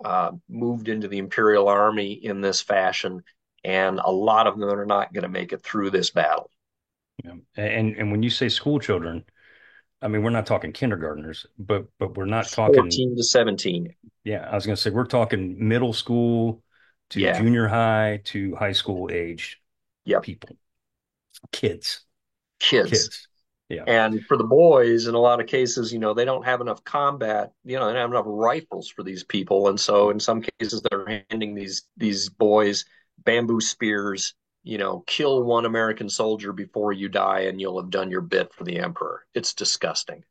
moved into the Imperial Army in this fashion, and a lot of them are not going to make it through this battle. Yeah. And when you say school children, I mean we're not talking kindergartners, but we're not talking. 14 to 17. Yeah, I was going to say we're talking middle school to Yeah. junior high to high school age Yep. people, kids, Kids. kids. Yeah. And for the boys, in a lot of cases, they don't have enough combat, they don't have enough rifles for these people. And so in some cases they're handing these boys bamboo spears, kill one American soldier before you die and you'll have done your bit for the emperor. It's disgusting.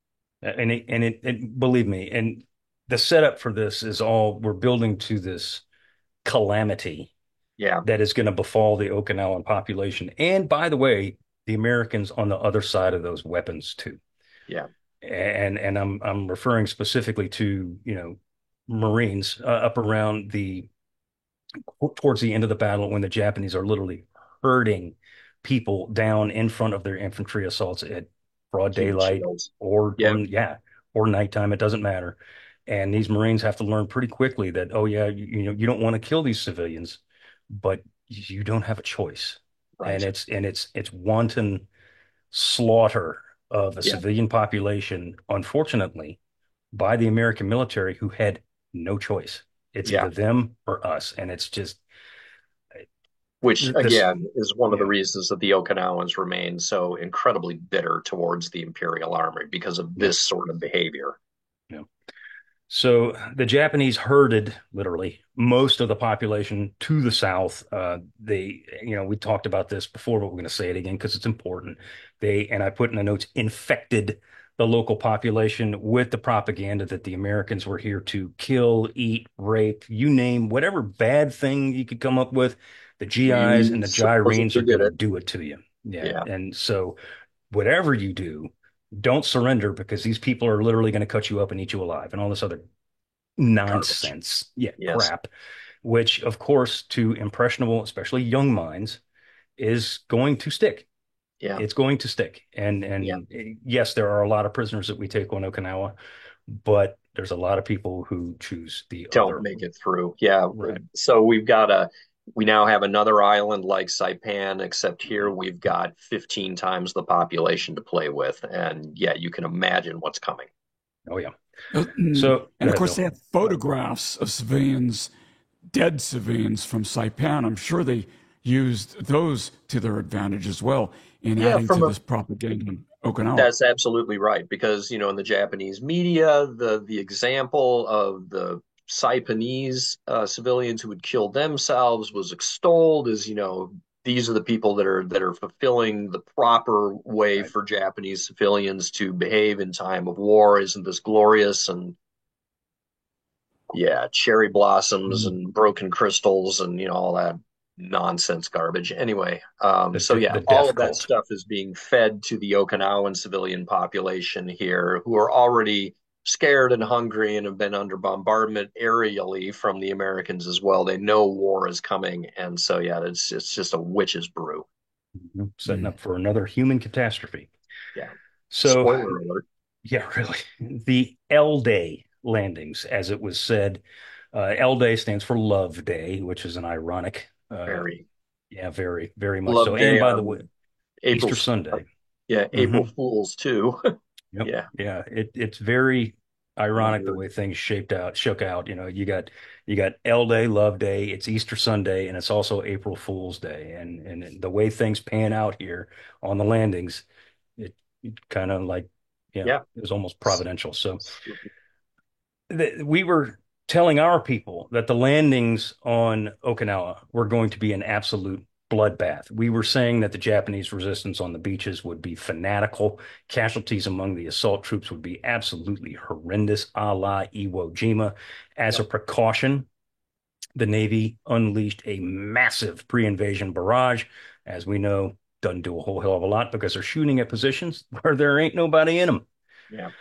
And believe me, and the setup for this is all we're building to this calamity Yeah. that is going to befall the Okinawan population. And by the way, the Americans on the other side of those weapons too. Yeah. And I'm referring specifically to, Marines up around the towards the end of the battle when the Japanese are literally herding people down in front of their infantry assaults at broad Huge daylight shields. or Yeah. yeah, or nighttime. It doesn't matter. And these Marines have to learn pretty quickly that, oh yeah, you don't want to kill these civilians, but you don't have a choice. And Right. it's wanton slaughter of a Yeah. civilian population, unfortunately, by the American military who had no choice. It's Yeah. either them or us. And it's just Which this, again is one of the yeah, reasons that the Okinawans remain so incredibly bitter towards the Imperial Army because of yeah, this sort of behavior. yeah. So the Japanese herded literally most of the population to the south. We talked about this before, but we're going to say it again because it's important. And I put in the notes, infected the local population with the propaganda that the Americans were here to kill, eat, rape, you name whatever bad thing you could come up with. The GIs We and the gyrenes supposedly are going did to it. do it to you. Yeah. Yeah. And so whatever you do, don't surrender because these people are literally going to cut you up and eat you alive and all this other Garbage. nonsense. Yeah, Yes. crap. Which, of course, to impressionable, especially young minds, is going to stick. Yeah. It's going to stick. And Yeah. yes, there are a lot of prisoners that we take on Okinawa, but there's a lot of people who choose the Don't other. make it through. Yeah. Right. So we now have another island like Saipan, except here we've got 15 times the population to play with. And yeah, you can imagine what's coming. Oh yeah. And So go of ahead, course, they Bill. have photographs of civilians, dead civilians from Saipan. I'm sure they used those to their advantage as well in Yeah, adding to this propaganda in Okinawa. that's absolutely right because in the Japanese media, the example of the Saipanese civilians who would kill themselves was extolled as these are the people that are fulfilling the proper way Right. for Japanese civilians to behave in time of war. Isn't this glorious? And yeah, cherry blossoms Mm. and broken crystals and all that nonsense garbage. Anyway, so The yeah, the all death of that cult. stuff is being fed to the Okinawan civilian population here, who are already scared and hungry and have been under bombardment aerially from the Americans as well. They know war is coming, and so yeah, it's just a witch's brew. Setting Mm. up for another human catastrophe. Yeah. So Spoiler alert. yeah, really. The L Day landings, as it was said, L Day stands for Love Day, which is an ironic, Very yeah, very, very much so. Love And Day by the way, on April. Easter Sunday. Yeah, April Hmm. Fools too. Yep. Yeah. Yeah. It's very Oh, ironic the weird. way things shook out. You got L Day, Love Day, it's Easter Sunday, and it's also April Fool's Day. And the way things pan out here on the landings, it kind of like, Yeah. it was almost providential. So we were telling our people that the landings on Okinawa were going to be an absolute bloodbath. We were saying that the Japanese resistance on the beaches would be fanatical. Casualties among the assault troops would be absolutely horrendous, a la Iwo Jima. As a Yep. precaution, the Navy unleashed a massive pre-invasion barrage. As we know, doesn't do a whole hell of a lot because they're shooting at positions where there ain't nobody in them. Yeah.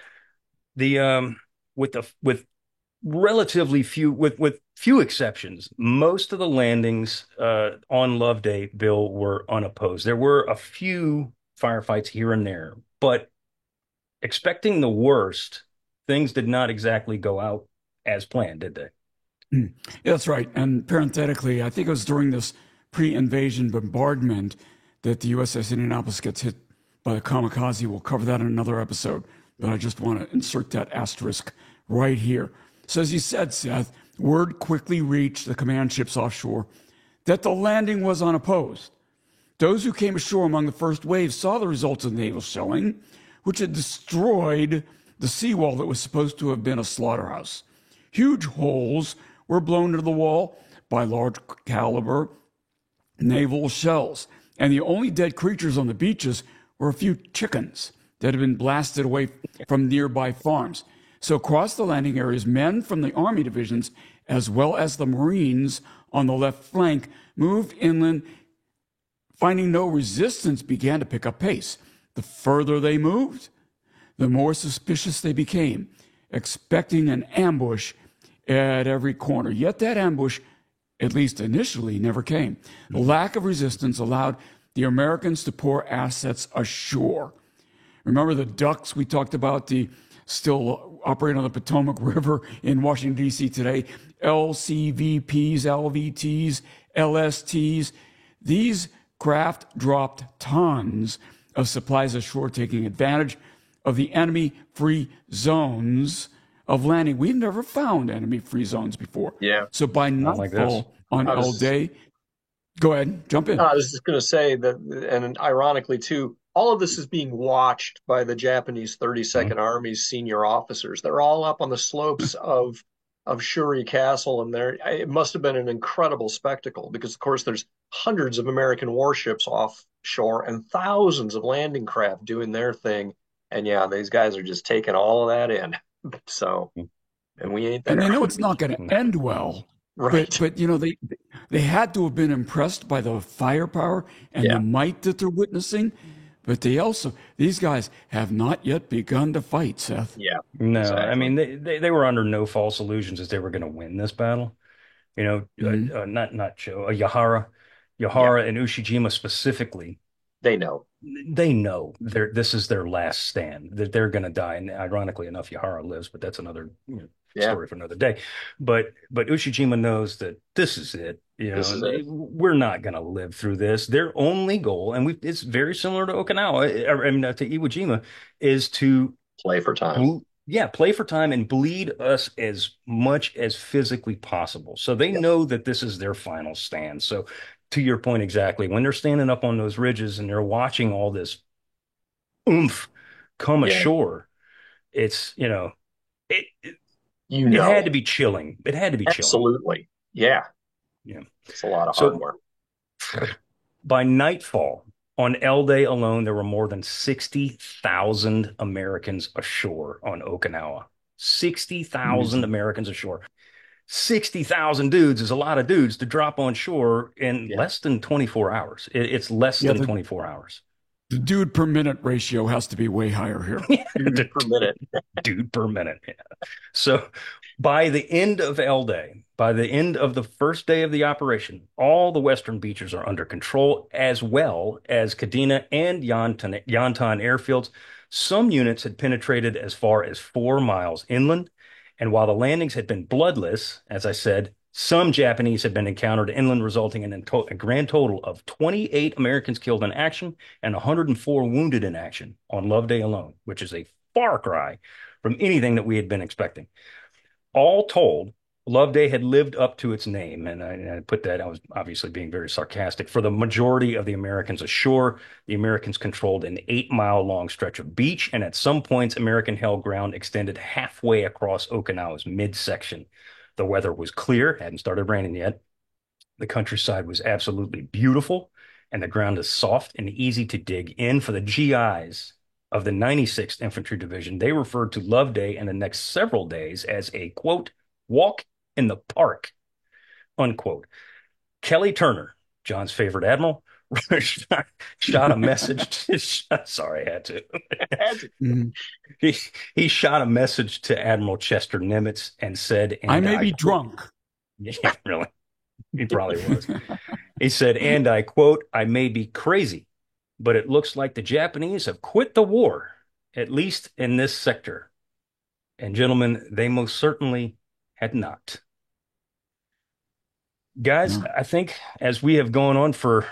The with relatively few with few exceptions, most of the landings on Love Day, Bill, were unopposed. There were a few firefights here and there, but expecting the worst, things did not exactly go out as planned, did they? Mm. Yeah, that's right. And parenthetically, I think it was during this pre-invasion bombardment that the USS Indianapolis gets hit by the kamikaze. We'll cover that in another episode, but I just want to insert that asterisk right here. So as you said, Seth, word quickly reached the command ships offshore that the landing was unopposed. Those who came ashore among the first wave saw the results of the naval shelling, which had destroyed the seawall that was supposed to have been a slaughterhouse. Huge holes were blown into the wall by large caliber naval shells, and the only dead creatures on the beaches were a few chickens that had been blasted away from nearby farms. So across the landing areas, men from the Army divisions, as well as the Marines on the left flank, moved inland Finding no resistance began to pick up pace. The further they moved, the more suspicious they became, expecting an ambush at every corner. Yet that ambush, at least initially, never came. The lack of resistance allowed the Americans to pour assets ashore. Remember the ducks we talked about, the still operate on the Potomac River in Washington, D.C. today, LCVPs, LVTs, LSTs. These craft dropped tons of supplies ashore, taking advantage of the enemy-free zones of landing. We've never found enemy-free zones before. Yeah. So by Not like this. nightfall on I L was Day, go ahead, jump in. I was just going to say that, and ironically too, all of this is being watched by the Japanese Mhm. 32nd Army's senior officers. They're all up on the slopes of Shuri Castle, and it must have been an incredible spectacle because, of course, there's hundreds of American warships offshore and thousands of landing craft doing their thing. And yeah, these guys are just taking all of that in. So, and we ain't And they there. know it's not going to end well. But Right. but you know they had to have been impressed by the firepower and the Yeah. might that they're witnessing. But these guys have not yet begun to fight, Seth. Yeah. No, I Exactly. mean they were under no false illusions as they were going to win this battle. You know, Mhm. not Joe, Yeah. Yahara and Ushijima specifically. They know. They know this is their last stand, that they're going to die. And ironically enough, Yahara lives, but that's another Yeah. story for another day. But Ushijima knows that this is it. You This is it. know, we're not going to live through this. Their only goal, and it's very similar to Okinawa, I mean, to Iwo Jima, is to Play for time. play for time and bleed us as much as physically possible. So they Yep. know that this is their final stand. So to your point exactly, when they're standing up on those ridges and they're watching all this oomph come Yeah. ashore, it's, it, it, You it had know. to be chilling. It had to be chilling. Absolutely. Yeah. Yeah. It's a lot of So hardware. by nightfall on L Day alone, there were more than 60,000 Americans ashore on Okinawa. 60,000 Amazing. Americans ashore. 60,000 dudes is a lot of dudes to drop on shore in Yeah. less than 24 hours. It's less Yeah, than the, 24 hours. the dude per minute ratio has to be way higher here. Per minute. Dude per minute. Yeah. So by the end of L Day, by the end of the first day of the operation, all the western beaches are under control, as well as Kadena and Yantan airfields. Some units had penetrated as far as 4 miles inland. And while the landings had been bloodless, as I said, some Japanese had been encountered inland, resulting in a grand total of 28 Americans killed in action and 104 wounded in action on Love Day alone, which is a far cry from anything that we had been expecting. All told, Loveday had lived up to its name, and I put that, I was obviously being very sarcastic. For the majority of the Americans ashore, the Americans controlled an 8 mile long stretch of beach, and at some points, American held ground extended halfway across Okinawa's midsection. The weather was clear, hadn't started raining yet. The countryside was absolutely beautiful, and the ground is soft and easy to dig in. For the GIs of the 96th Infantry Division, they referred to Love Day and the next several days as a, quote, walk in the park, unquote. Kelly Turner, John's favorite admiral, shot a message to, sorry, I had to. Mhm. he, he shot a message to Admiral Chester Nimitz and said, I and may I be quote, drunk. yeah, really, he probably was. He said, and I quote, I may be crazy, but it looks like the Japanese have quit the war, at least in this sector. And gentlemen, they most certainly had not. Guys, Yeah. I think as we have gone on for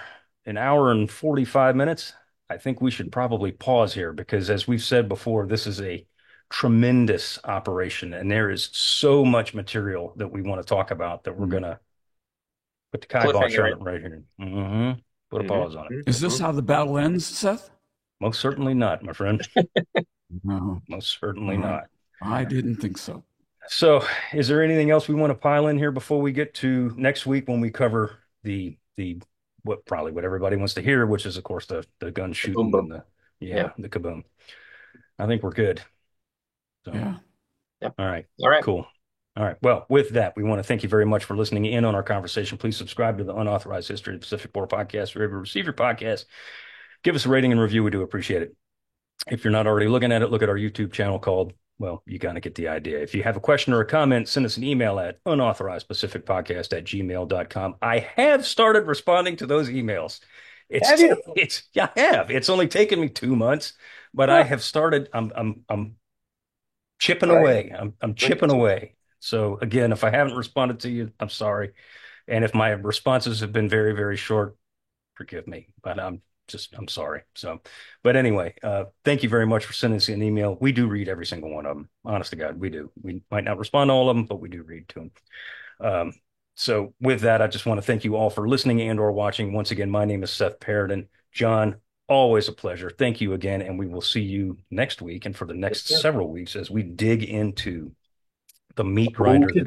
an hour and 45 minutes, I think we should probably pause here because, as we've said before, this is a tremendous operation and there is so much material that we want to talk about that we're Mhm. going to put the kibosh Cliffhanger on it. it right here. Put a Mhm, pause on it. Is this mhm. how the battle ends, Seth? Most certainly not, my friend. No. Most All certainly right. not. I didn't think so. So, is there anything else we want to pile in here before we get to next week when we cover the what everybody wants to hear, which is of course the gun Boom, shooting boom. and Yeah. the kaboom. I think we're good. So, Yeah. Yep. all right, All right. cool. All right. Well, with that, we want to thank you very much for listening in on our conversation. Please subscribe to the Unauthorized History of the Pacific Border podcast wherever you receive your podcast. Give us a rating and review. We do appreciate it. If you're not already looking at it, look at our YouTube channel called, well, you kind of get the idea. If you have a question or a comment, send us an email at unauthorizedpacificpodcast@gmail.com. I have started responding to those emails. Have you? Yeah, I have. It's only taken me 2 months, but I Huh. have started. I'm chipping All right. away. I'm Great. chipping away. So again, if I haven't responded to you, I'm sorry. And if my responses have been very, very short, forgive me, but I'm sorry. So, but anyway, thank you very much for sending us an email. We do read every single one of them. Honest to God, we do. We might not respond to all of them, but we do read to them. Um, so with that, I just want to thank you all for listening and or watching. Once again, my name is Seth Paradin. John, always a pleasure. Thank you again, and we will see you next week and for the Yes, next sir. several weeks as we dig into the meat grinder Okay.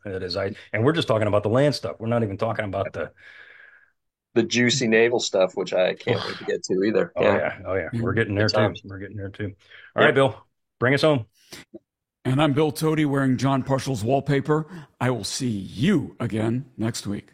that is I. And we're just talking about the land stuff. We're not even talking about the. The juicy naval stuff, which I can't wait to get to either. Oh Yeah. yeah, oh yeah. Yeah. We're getting Good there too. times. We're getting there too. All right, Yep. Bill, bring us home. And I'm Bill Tody wearing John Parshall's wallpaper. I will see you again next week.